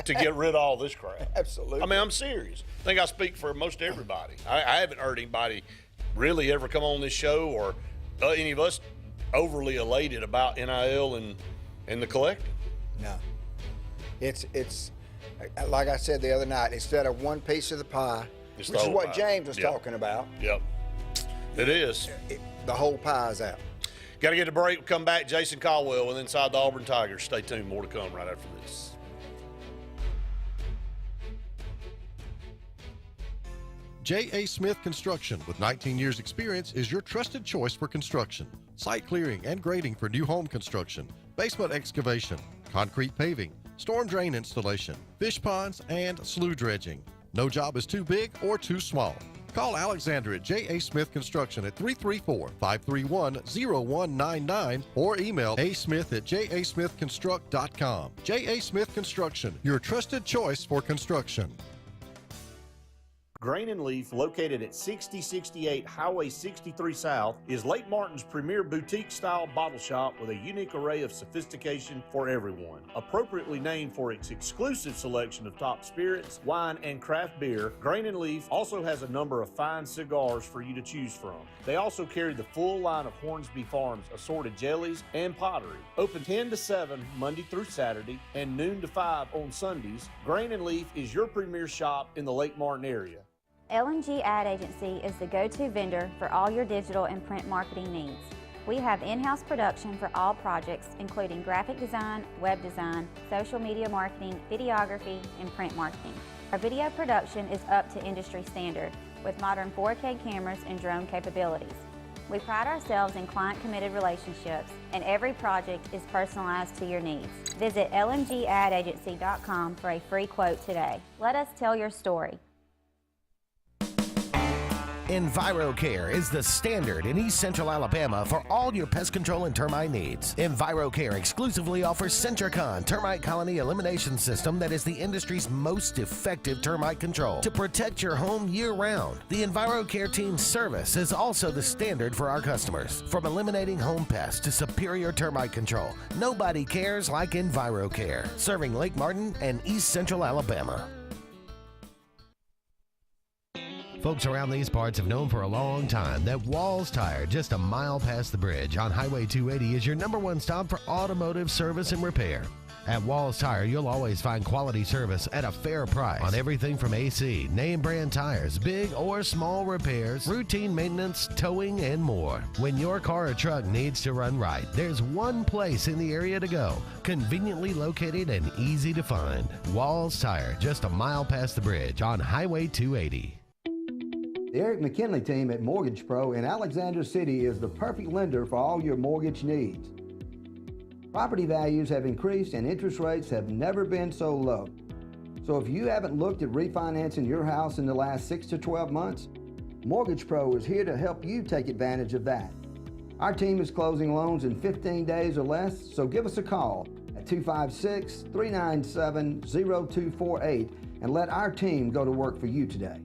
Speaker 2: to get rid of all this crap.
Speaker 3: Absolutely.
Speaker 2: I mean, I'm serious. I think I speak for most everybody. I haven't heard anybody really ever come on this show or any of us overly elated about NIL and the collective.
Speaker 3: No. It's like I said the other night, instead of one piece of the pie,
Speaker 2: It's
Speaker 3: which
Speaker 2: the
Speaker 3: is
Speaker 2: whole
Speaker 3: what
Speaker 2: pie.
Speaker 3: James was
Speaker 2: Yep.
Speaker 3: talking about.
Speaker 2: Yep. It is.
Speaker 3: The whole pie's out.
Speaker 2: Got to get a break. We'll come back. Jason Caldwell with Inside the Auburn Tigers. Stay tuned. More to come right after this.
Speaker 10: J.A. Smith Construction, with 19 years experience, is your trusted choice for construction. Site clearing and grading for new home construction, basement excavation, concrete paving, storm drain installation, fish ponds, and slough dredging. No job is too big or too small. Call Alexander at J.A. Smith Construction at 334-531-0199 or email asmith@jasmithconstruct.com. J.A. Smith Construction, your trusted choice for construction.
Speaker 6: Grain and Leaf, located at 6068 Highway 63 South, is Lake Martin's premier boutique-style bottle shop with a unique array of sophistication for everyone. Appropriately named for its exclusive selection of top spirits, wine, and craft beer, Grain and Leaf also has a number of fine cigars for you to choose from. They also carry the full line of Hornsby Farms assorted jellies and pottery. Open 10 to 7 Monday through Saturday and noon to 5 on Sundays, Grain and Leaf is your premier shop in the Lake Martin area.
Speaker 1: LMG Ad Agency is the go-to vendor for all your digital and print marketing needs. We have in-house production for all projects, including graphic design, web design, social media marketing, videography, and print marketing. Our video production is up to industry standard with modern 4K cameras and drone capabilities. We pride ourselves in client-committed relationships, and every project is personalized to your needs. Visit lmgadagency.com for a free quote today. Let us tell your story.
Speaker 19: EnviroCare is the standard in East Central Alabama for all your pest control and termite needs. EnviroCare exclusively offers Centricon termite colony elimination system that is the industry's most effective termite control to protect your home year-round. The EnviroCare team's service is also the standard for our customers. From eliminating home pests to superior termite control, nobody cares like EnviroCare, serving Lake Martin and East Central Alabama. Folks around these parts have known for a long time that Walls Tire, just a mile past the bridge on Highway 280, is your #1 stop for automotive service and repair. At Walls Tire, you'll always find quality service at a fair price on everything from AC, name brand tires, big or small repairs, routine maintenance, towing, and more. When your car or truck needs to run right, there's one place in the area to go, conveniently located and easy to find. Walls Tire, just a mile past the bridge on Highway 280.
Speaker 11: The Eric McKinley team at Mortgage Pro in Alexander City is the perfect lender for all your mortgage needs. Property values have increased and interest rates have never been so low. So if you haven't looked at refinancing your house in the last 6 to 12 months, Mortgage Pro is here to help you take advantage of that. Our team is closing loans in 15 days or less, so give us a call at 256-397-0248 and let our team go to work for you today.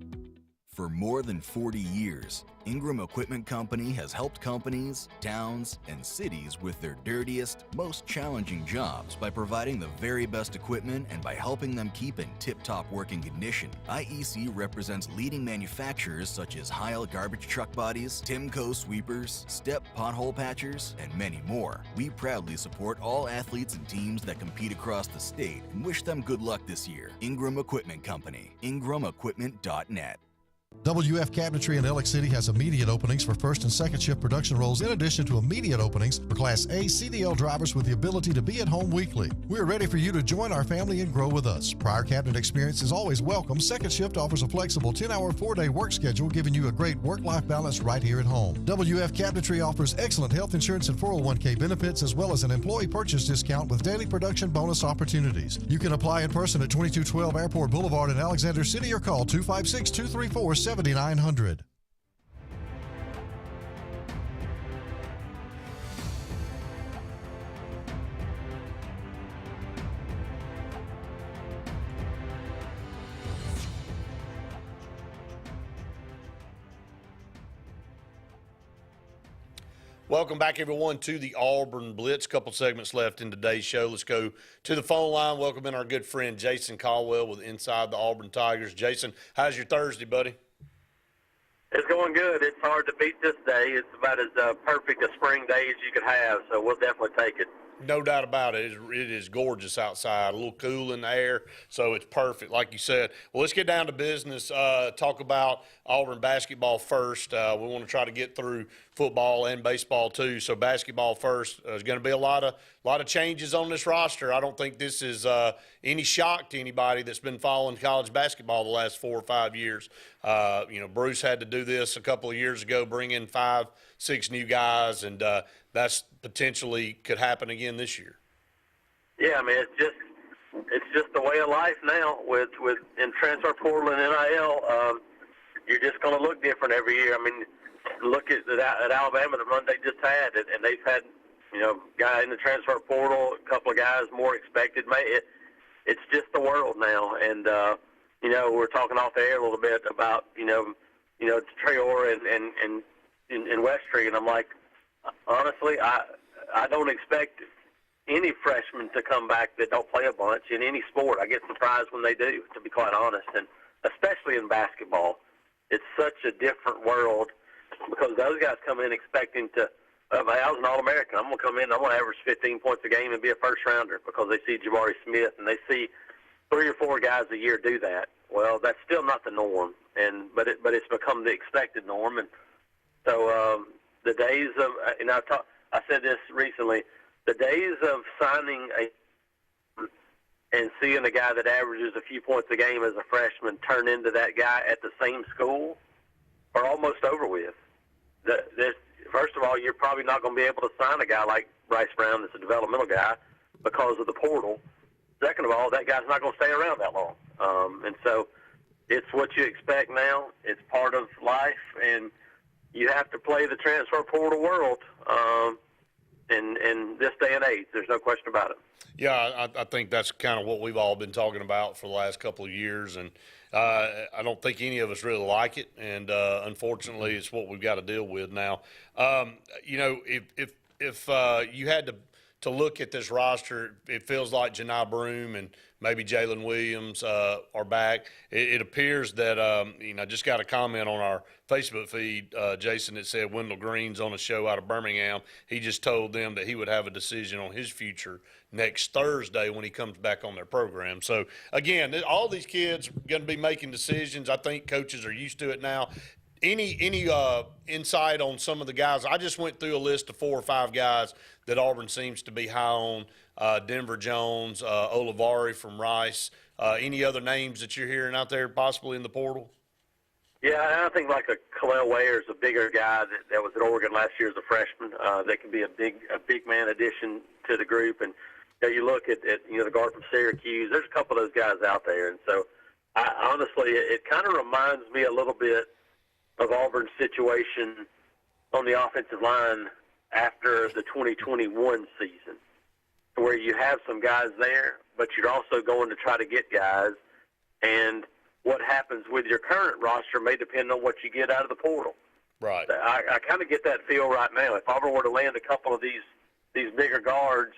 Speaker 4: For more than 40 years, Ingram Equipment Company has helped companies, towns, and cities with their dirtiest, most challenging jobs by providing the very best equipment and by helping them keep in tip-top working condition. IEC represents leading manufacturers such as Heil garbage truck bodies, Timco sweepers, Step pothole patchers, and many more. We proudly support all athletes and teams that compete across the state and wish them good luck this year. Ingram Equipment Company, ingramequipment.net.
Speaker 10: WF Cabinetry in Alex City has immediate openings for first and second shift production roles in addition to immediate openings for Class A CDL drivers with the ability to be at home weekly. We're ready for you to join our family and grow with us. Prior cabinet experience is always welcome. Second shift offers a flexible 10-hour, 4-day work schedule, giving you a great work-life balance right here at home. WF Cabinetry offers excellent health insurance and 401k benefits as well as an employee purchase discount with daily production bonus opportunities. You can apply in person at 2212 Airport Boulevard in Alexander City or call 256-234-7900.
Speaker 2: Welcome back, everyone, to the Auburn Blitz. Couple segments left in today's show. Let's go to the phone line. Welcome in our good friend Jason Caldwell with Inside the Auburn Tigers. Jason, how's your Thursday, buddy?
Speaker 5: It's going good. It's hard to beat this day. It's about as perfect a spring day as you could have, so we'll definitely take it.
Speaker 2: No doubt about it. It is gorgeous outside, a little cool in the air, so it's perfect, like you said. Well, let's get down to business. Talk about Auburn basketball first. We want to try to get through football and baseball too. So basketball first. There's going to be a lot of changes on this roster. I don't think this is any shock to anybody that's been following college basketball the last 4 or 5 years. Bruce had to do this a couple of years ago, bring in 5, 6 new guys, and that's potentially could happen again this year.
Speaker 5: Yeah, I mean, it's just the way of life now with in transfer portal and NIL. You're just going to look different every year. I mean, look at Alabama, the run they just had, and they've had guy in the transfer portal, a couple of guys more expected. It's just the world now, and we're talking off the air a little bit about Traore and Westry, and I'm like, honestly, I don't expect any freshmen to come back that don't play a bunch in any sport. I get surprised when they do, to be quite honest, and especially in basketball. It's such a different world because those guys come in expecting to, I was an All-American. I'm going to come in, I'm going to average 15 points a game and be a first-rounder because they see Jabari Smith and they see 3 or 4 guys a year do that. Well, that's still not the norm, but it's become the expected norm. And so the days of, I said this recently, the days of signing and seeing a guy that averages a few points a game as a freshman turn into that guy at the same school are almost over with. First of all, you're probably not going to be able to sign a guy like Bryce Brown that's a developmental guy because of the portal. Second of all, that guy's not going to stay around that long. And so it's what you expect now. It's part of life, and you have to play the transfer portal world in this day and age. There's no question about it.
Speaker 2: Yeah, I think that's kind of what we've all been talking about for the last couple of years, and I don't think any of us really like it, and unfortunately it's what we've got to deal with now. If you had to look at this roster, it feels like Janai Broome and maybe Jalen Williams are back. It appears that, I just got a comment on our Facebook feed, Jason, that said Wendell Green's on a show out of Birmingham. He just told them that he would have a decision on his future next Thursday when he comes back on their program. So, again, all these kids are going to be making decisions. I think coaches are used to it now. Any insight on some of the guys? I just went through a list of 4 or 5 guys that Auburn seems to be high on. Denver Jones, Olivari from Rice. Any other names that you're hearing out there possibly in the portal?
Speaker 5: Yeah, I think like a Khalil Ware is a bigger guy that was at Oregon last year as a freshman. That could be a big man addition to the group. And you look at the guard from Syracuse. There's a couple of those guys out there. And so, honestly, it kind of reminds me a little bit of Auburn's situation on the offensive line after the 2021 season, where you have some guys there, but you're also going to try to get guys. And what happens with your current roster may depend on what you get out of the portal.
Speaker 2: Right.
Speaker 5: I kind of get that feel right now. If Auburn were to land a couple of these bigger guards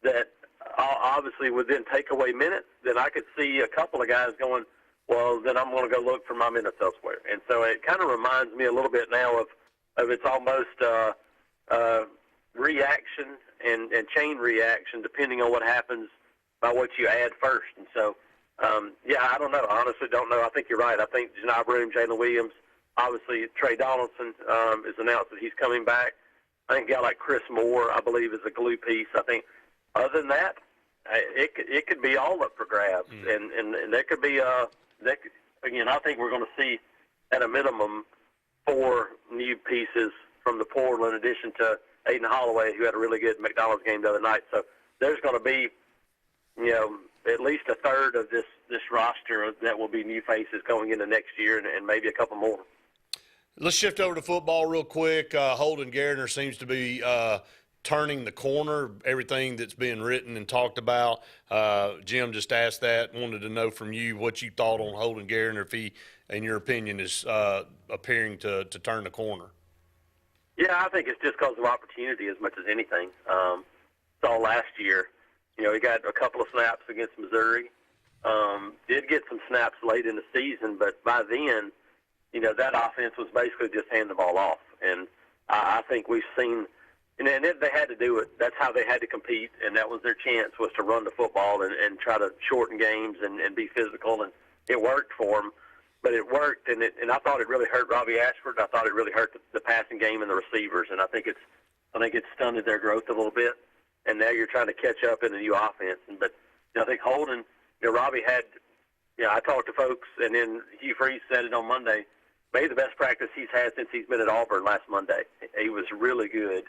Speaker 5: that obviously would then take away minutes, then I could see a couple of guys going, well, then I'm going to go look for my minutes elsewhere. And so it kind of reminds me a little bit now of it's almost reaction and chain reaction depending on what happens by what you add first. And so, I don't know. I honestly don't know. I think you're right. I think Janai Broom, Jalen Williams, obviously Trey Donaldson is announced that he's coming back. I think a guy like Chris Moore, I believe, is a glue piece. I think other than that, it could be all up for grabs. And there could be, again, I think we're going to see at a minimum 4 new pieces from the portal in addition to Aiden Holloway, who had a really good McDonald's game the other night. So there's going to be, at least a third of this roster that will be new faces going into next year and maybe a couple more.
Speaker 2: Let's shift over to football real quick. Holden Gardner seems to be turning the corner, everything that's being written and talked about. Jim just asked that, wanted to know from you what you thought on Holden Gardner, if he, in your opinion, is appearing to turn the corner.
Speaker 5: Yeah, I think it's just because of opportunity as much as anything. Saw last year, he got a couple of snaps against Missouri. Did get some snaps late in the season, but by then, that offense was basically just hand the ball off. And I think we've seen, and they had to do it. That's how they had to compete, and that was their chance, was to run the football and try to shorten games and be physical. And it worked for them, but it worked, and I thought it really hurt Robbie Ashford. I thought it really hurt the passing game and the receivers, and I think it's stunted their growth a little bit. And now you're trying to catch up in the new offense. But I think Holden, Robbie had, I talked to folks, and then Hugh Freeze said it on Monday, maybe the best practice he's had since he's been at Auburn last Monday. He was really good.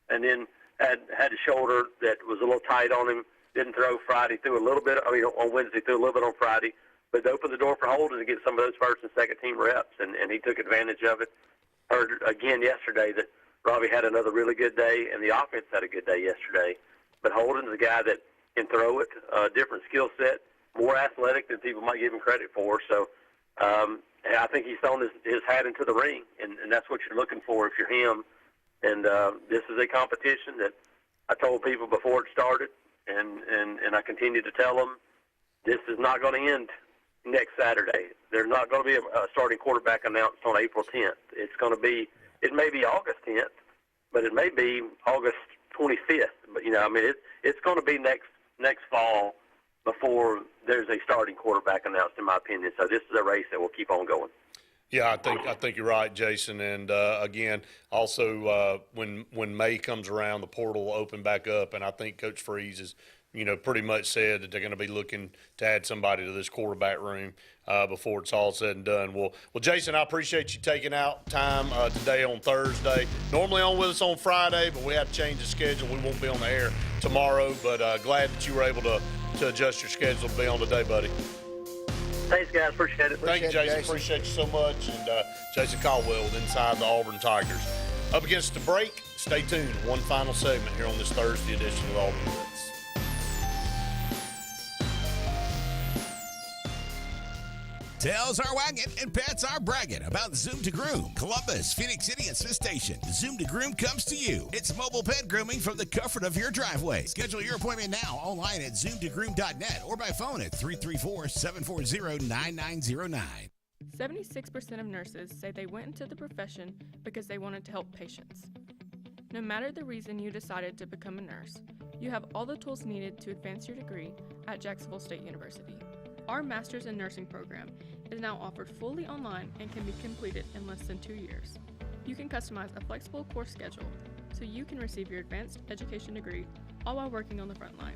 Speaker 5: And then had a shoulder that was a little tight on him, didn't throw Friday, threw a little bit, on Wednesday, threw a little bit on Friday, but it opened the door for Holden to get some of those first and second team reps, and he took advantage of it. Heard again yesterday that Robbie had another really good day, and the offense had a good day yesterday. But Holden's a guy that can throw it, different skill set, more athletic than people might give him credit for. So I think he's thrown his hat into the ring, and that's what you're looking for if you're him. And this is a competition that I told people before it started, and I continue to tell them, this is not going to end next Saturday. There's not going to be a starting quarterback announced on April 10th. It's going to be, it may be August 10th, but it may be August 25th. But, it's going to be next fall before there's a starting quarterback announced, in my opinion. So this is a race that will keep on going.
Speaker 2: Yeah, I think you're right, Jason. And again, also when May comes around, the portal will open back up, and I think Coach Freeze is, pretty much said that they're going to be looking to add somebody to this quarterback room before it's all said and done. Well, Jason, I appreciate you taking out time today on Thursday. Normally on with us on Friday, but we had to change the schedule. We won't be on the air tomorrow, but glad that you were able to adjust your schedule to be on today, buddy.
Speaker 5: Thanks, guys. Appreciate it.
Speaker 2: Thank you, Jason. Appreciate you so much. And Jason Caldwell with Inside the Auburn Tigers. Up against the break, stay tuned. One final segment here on this Thursday edition of Auburn Blitz.
Speaker 16: Tails are wagging and pets are bragging about Zoom to Groom. Columbus, Phoenix City, and Smith Station. Zoom to Groom comes to you. It's mobile pet grooming from the comfort of your driveway. Schedule your appointment now online at zoomtogroom.net or by phone at 334-740-9909.
Speaker 7: 76% of nurses say they went into the profession because they wanted to help patients. No matter the reason you decided to become a nurse, you have all the tools needed to advance your degree at Jacksonville State University. Our Master's in Nursing program is now offered fully online and can be completed in less than 2 years. You can customize a flexible course schedule so you can receive your advanced education degree all while working on the front line.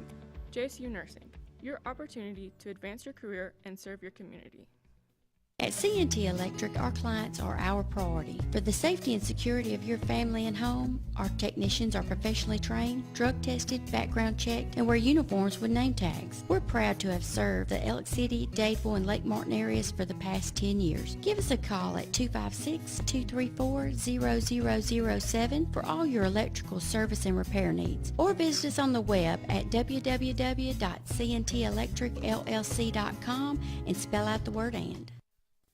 Speaker 7: JSU Nursing, your opportunity to advance your career and serve your community.
Speaker 8: At C&T Electric, our clients are our priority. For the safety and security of your family and home, our technicians are professionally trained, drug tested, background checked, and wear uniforms with name tags. We're proud to have served the Elk City, Dadeville, and Lake Martin areas for the past 10 years. Give us a call at 256-234-0007 for all your electrical service and repair needs, or visit us on the web at www.cntelectricllc.com and spell out the word "and."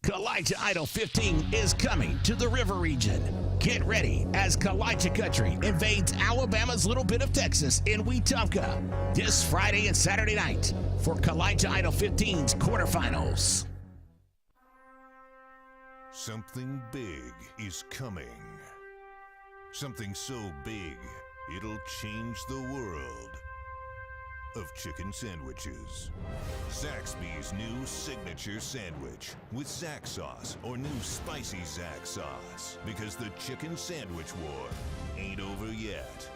Speaker 9: Kalijah Idol 15 is coming to the River region. Get ready as Kalijah Country invades Alabama's little bit of Texas in Wetumpka this Friday and Saturday night for Kalijah Idol 15's quarterfinals.
Speaker 23: Something big is coming. Something so big, it'll change the world of chicken sandwiches. Zaxby's new signature sandwich with Zax sauce or new spicy Zax sauce, because the chicken sandwich war ain't over yet.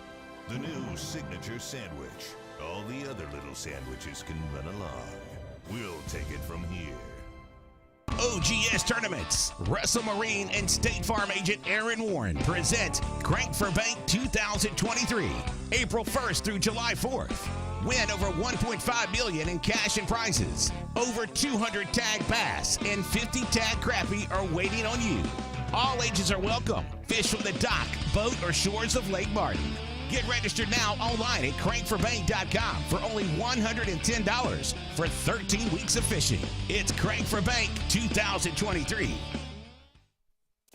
Speaker 23: The new signature sandwich. All the other little sandwiches can run along. We'll take it from here.
Speaker 9: OGS Tournaments. Russell Marine and State Farm agent Aaron Warren present Crank for Bank 2023, April 1st through July 4th. Win over $1.5 million in cash and prizes. Over 200 tag bass and 50 tag crappie are waiting on you. All ages are welcome. Fish from the dock, boat, or shores of Lake Martin. Get registered now online at crankforbank.com for only $110 for 13 weeks of fishing. It's Crank for Bank 2023.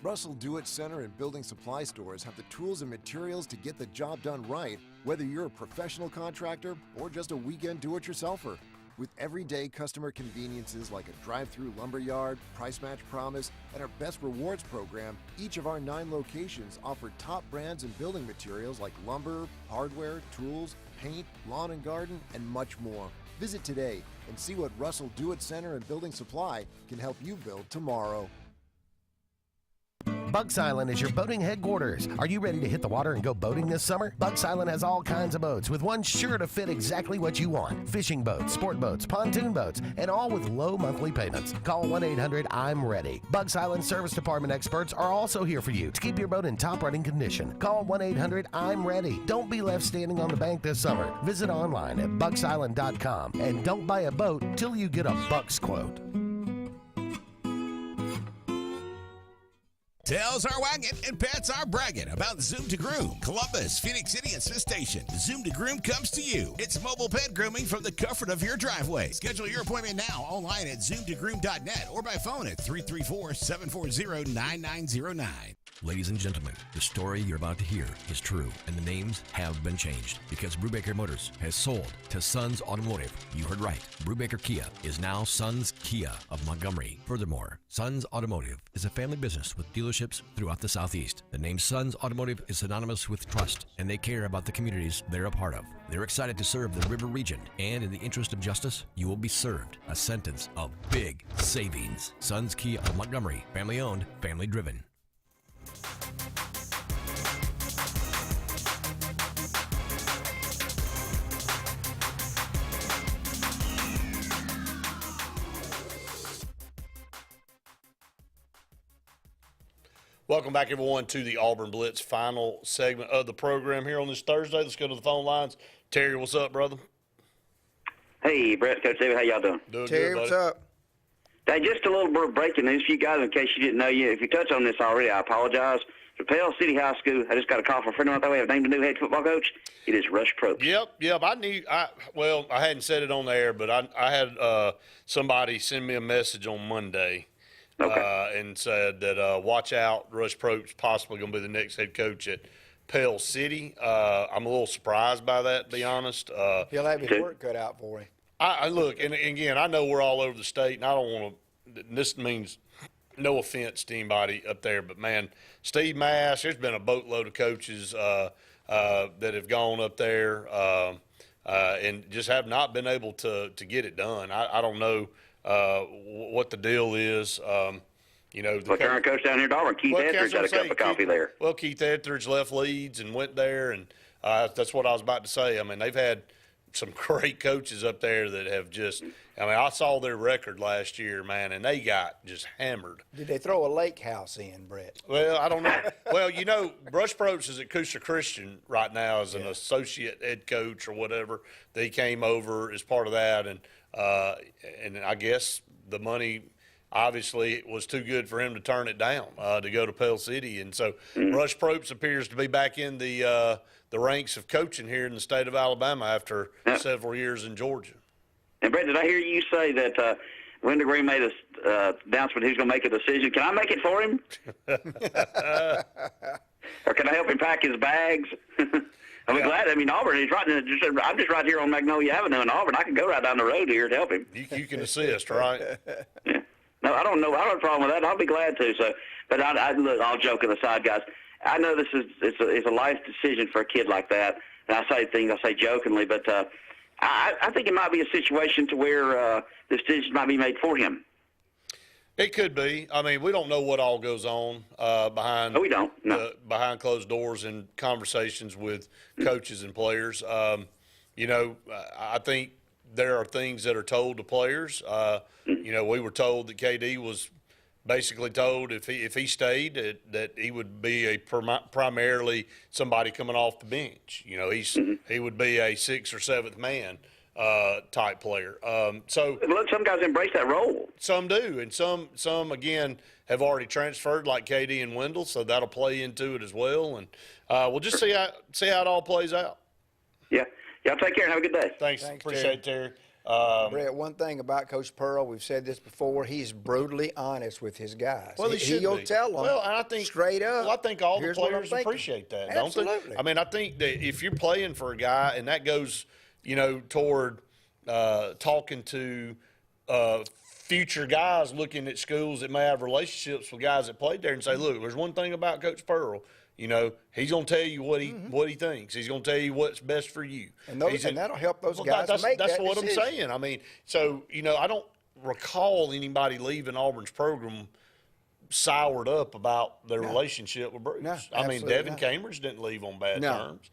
Speaker 20: Russell Do-It Center and building supply stores have the tools and materials to get the job done right, whether you're a professional contractor or just a weekend do-it-yourselfer. With everyday customer conveniences like a drive-through lumberyard, price match promise, and our Best Rewards program, each of our 9 locations offer top brands and building materials like lumber, hardware, tools, paint, lawn and garden, and much more. Visit today and see what Russell Do-It Center and Building Supply can help you build tomorrow.
Speaker 19: Bugs Island is your boating headquarters. Are you ready to hit the water and go boating this summer? Bugs Island has all kinds of boats, with one sure to fit exactly what you want. Fishing boats, sport boats, pontoon boats, and all with low monthly payments. Call 1-800-I'm-READY. Bugs Island Service Department experts are also here for you to keep your boat in top running condition. Call 1-800-I'm-READY. Don't be left standing on the bank this summer. Visit online at bugsisland.com and don't buy a boat till you get a Bucks quote.
Speaker 9: Tails are wagging and pets are bragging about Zoom to Groom. Columbus, Phoenix City, and Smith Station. Zoom to Groom comes to you. It's mobile pet grooming from the comfort of your driveway. Schedule your appointment now online at zoomtogroom.net or by phone at 334-740-9909.
Speaker 24: Ladies and gentlemen, the story you're about to hear is true, and the names have been changed because Brubaker Motors has sold to Sons Automotive. You heard right. Brubaker Kia is now Sons Kia of Montgomery. Furthermore, Sons Automotive is a family business with dealerships throughout the Southeast. The name Sons Automotive is synonymous with trust, and they care about the communities they're a part of. They're excited to serve the River region, and in the interest of justice, you will be served a sentence of big savings. Sons Kia of Montgomery, family owned, family driven.
Speaker 2: Welcome back, everyone, to the Auburn Blitz final segment of the program here on this Thursday. Let's go to the phone lines. Terry, what's up, brother?
Speaker 25: Hey, Brett, Coach David, how y'all doing?
Speaker 2: Doing
Speaker 3: Terry,
Speaker 2: good,
Speaker 3: what's
Speaker 2: buddy.
Speaker 3: up?
Speaker 25: Hey, just a little bit of breaking news for you guys in case you didn't know. If you touched on this already, I apologize. Pell City High School, I just got a call from a friend of mine. They have named a new head football coach. It is Rush Probst.
Speaker 2: Yep. I hadn't said it on the air, but I had somebody send me a message on Monday.
Speaker 25: Okay.
Speaker 2: And said that watch out, Rush Probst possibly going to be the next head coach at Pell City. I'm a little surprised by that, to be honest.
Speaker 3: He'll have his work cut out for him.
Speaker 2: I look, and again, I know we're all over the state, and I don't want to – this means no offense to anybody up there, but, man, Steve Mass, there's been a boatload of coaches that have gone up there and just have not been able to get it done. I don't know what the deal is. The
Speaker 25: current coach down here at Auburn, Keith Etheridge, had a cup of coffee there.
Speaker 2: Well, Keith Etheridge left Leeds and went there, and that's what I was about to say. I mean, they've had some great coaches up there that have just, I mean, I saw their record last year, man, and they got just hammered.
Speaker 3: Did they throw a lake house in, Brett?
Speaker 2: Well, I don't know. Well, you know, Brush Probst is at Coosa Christian right now as an associate head coach or whatever. They came over as part of that, and I guess the money obviously was too good for him to turn it down to go to Pell City, and so Brush Probst appears to be back in the ranks of coaching here in the state of Alabama after several years in Georgia.
Speaker 25: And Brett, did I hear you say that Wintergreen made a announcement he's going to make a decision? Can I make it for him? Or can I help him pack his bags? I'll be glad. I mean, Auburn, I'm just right here on Magnolia Avenue in Auburn. I can go right down the road here to help him.
Speaker 2: You can assist, right?
Speaker 25: Yeah. No, I don't know. I don't have a problem with that. I'll be glad to. So, but look, all joking aside, guys, I know this is a life decision for a kid like that. And I say jokingly, but I think it might be a situation to where the decision might be made for him.
Speaker 2: It could be. I mean, we don't know what all goes on behind.
Speaker 25: No, we don't. No.
Speaker 2: Behind closed doors in conversations with coaches and players. You know, I think there are things that are told to players. You know, we were told that KD was basically told if he stayed that he would be a primarily somebody coming off the bench. You know, he would be a 6th or 7th man type player. So
Speaker 25: look, some guys embrace that role.
Speaker 2: Some do, and some again have already transferred, like KD and Wendell. So that'll play into it as well. And we'll just see how it all plays out.
Speaker 25: Yeah. Y'all take care and have a good day.
Speaker 2: Thanks appreciate it, Terry.
Speaker 3: Brett, one thing about Coach Pearl, we've said this before, he's brutally honest with his guys.
Speaker 2: Well, he'll
Speaker 3: tell them
Speaker 2: and I think,
Speaker 3: straight up.
Speaker 2: Well, I think all the players appreciate that, don't they?
Speaker 3: Absolutely.
Speaker 2: I mean, I think that if you're playing for a guy, and that goes, you know, toward talking to future guys looking at schools that may have relationships with guys that played there and say, look, there's one thing about Coach Pearl. You know, he's going to tell you what he thinks. He's going to tell you what's best for you.
Speaker 3: And that'll help those guys make that
Speaker 2: That's what
Speaker 3: decision.
Speaker 2: I'm saying. I mean, so, you know, I don't recall anybody leaving Auburn's program soured up about their relationship with Bruce.
Speaker 3: No,
Speaker 2: I mean, Devin Cambridge didn't leave on bad terms.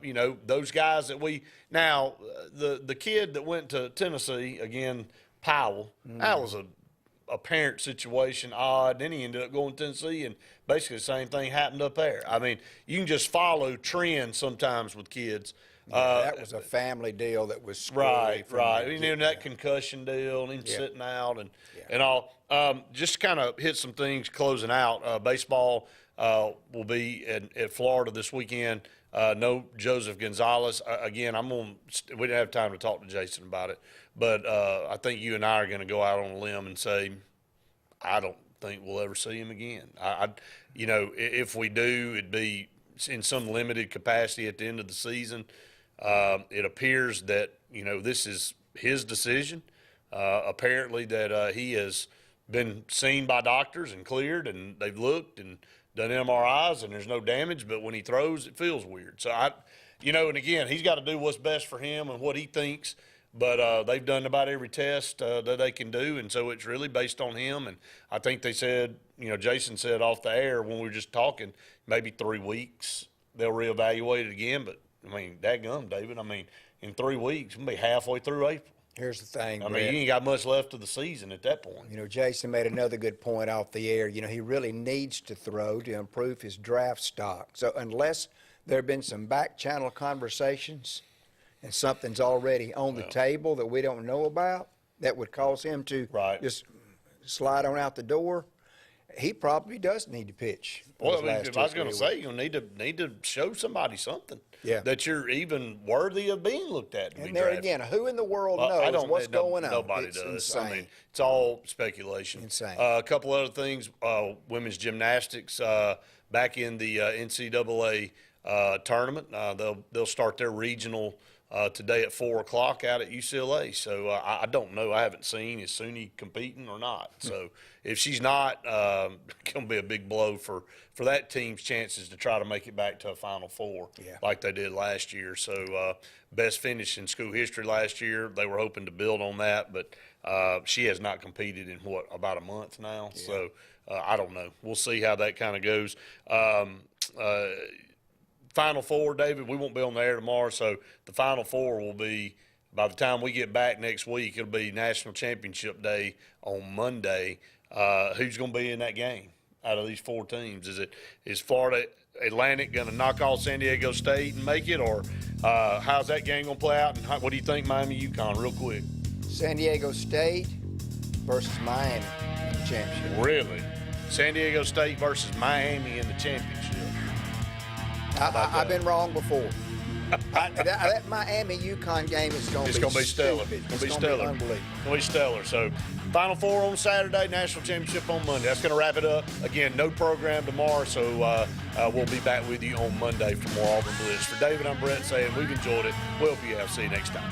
Speaker 2: You know, those guys that the kid that went to Tennessee, again, Powell, that was a parent situation, odd. Then he ended up going to Tennessee, and basically the same thing happened up there. I mean, you can just follow trends sometimes with kids.
Speaker 3: That was a family deal that was
Speaker 2: right. You know, that concussion deal, and sitting out and all. Just kind of hit some things closing out. Baseball will be at Florida this weekend. No Joseph Gonzalez. Again, we didn't have time to talk to Jason about it, but I think you and I are going to go out on a limb and say, I don't think we'll ever see him again. You know, if we do, it'd be in some limited capacity at the end of the season. It appears that, you know, this is his decision. Apparently that he has been seen by doctors and cleared, and they've looked and done MRIs, and there's no damage, but when he throws, it feels weird. So, you know, and again, he's got to do what's best for him and what he thinks, but they've done about every test that they can do, and so it's really based on him. And I think they said, you know, Jason said off the air when we were just talking, maybe 3 weeks they'll reevaluate it again. But, I mean, dadgum, David, I mean, in 3 weeks, we'll be halfway through April.
Speaker 3: Here's the thing,
Speaker 2: I mean, you ain't got much left of the season at that point.
Speaker 3: You know, Jason made another good point off the air. You know, he really needs to throw to improve his draft stock. So unless there have been some back channel conversations and something's already on the table that we don't know about that would cause him to just slide on out the door, he probably does need to pitch.
Speaker 2: Well, I was going to say, you need to show somebody something that you're even worthy of being looked at.
Speaker 3: And there again, who in the world knows what's going on?
Speaker 2: Nobody
Speaker 3: it's
Speaker 2: does.
Speaker 3: Insane.
Speaker 2: I mean, it's all speculation.
Speaker 3: Insane.
Speaker 2: A couple other things: women's gymnastics back in the NCAA tournament. They'll start their regional today at 4:00 out at UCLA. So I don't know. I haven't seen is Suni competing or not. So if she's not, it's going to be a big blow for that team's chances to try to make it back to a Final Four like they did last year. So best finish in school history last year. They were hoping to build on that, but she has not competed in about a month now. Yeah. So I don't know. We'll see how that kind of goes. Final Four, David, we won't be on the air tomorrow, so the Final Four will be, by the time we get back next week, it'll be National Championship Day on Monday. Who's going to be in that game out of these 4 teams? Is Florida Atlantic going to knock off San Diego State and make it, or how's that game going to play out? And what do you think, Miami UConn, real quick?
Speaker 3: San Diego State versus Miami in the championship.
Speaker 2: Really? San Diego State versus Miami in the championship.
Speaker 3: I've been wrong before. That Miami UConn game is going to be
Speaker 2: stellar.
Speaker 3: Stupid.
Speaker 2: It's going to be
Speaker 3: It's
Speaker 2: stellar.
Speaker 3: gonna be unbelievable.
Speaker 2: It's going to be stellar. So, Final Four on Saturday, National Championship on Monday. That's going to wrap it up. Again, no program tomorrow, so we'll be back with you on Monday for more Auburn Blitz. For David, I'm Brett saying we've enjoyed it. We'll be see you next time.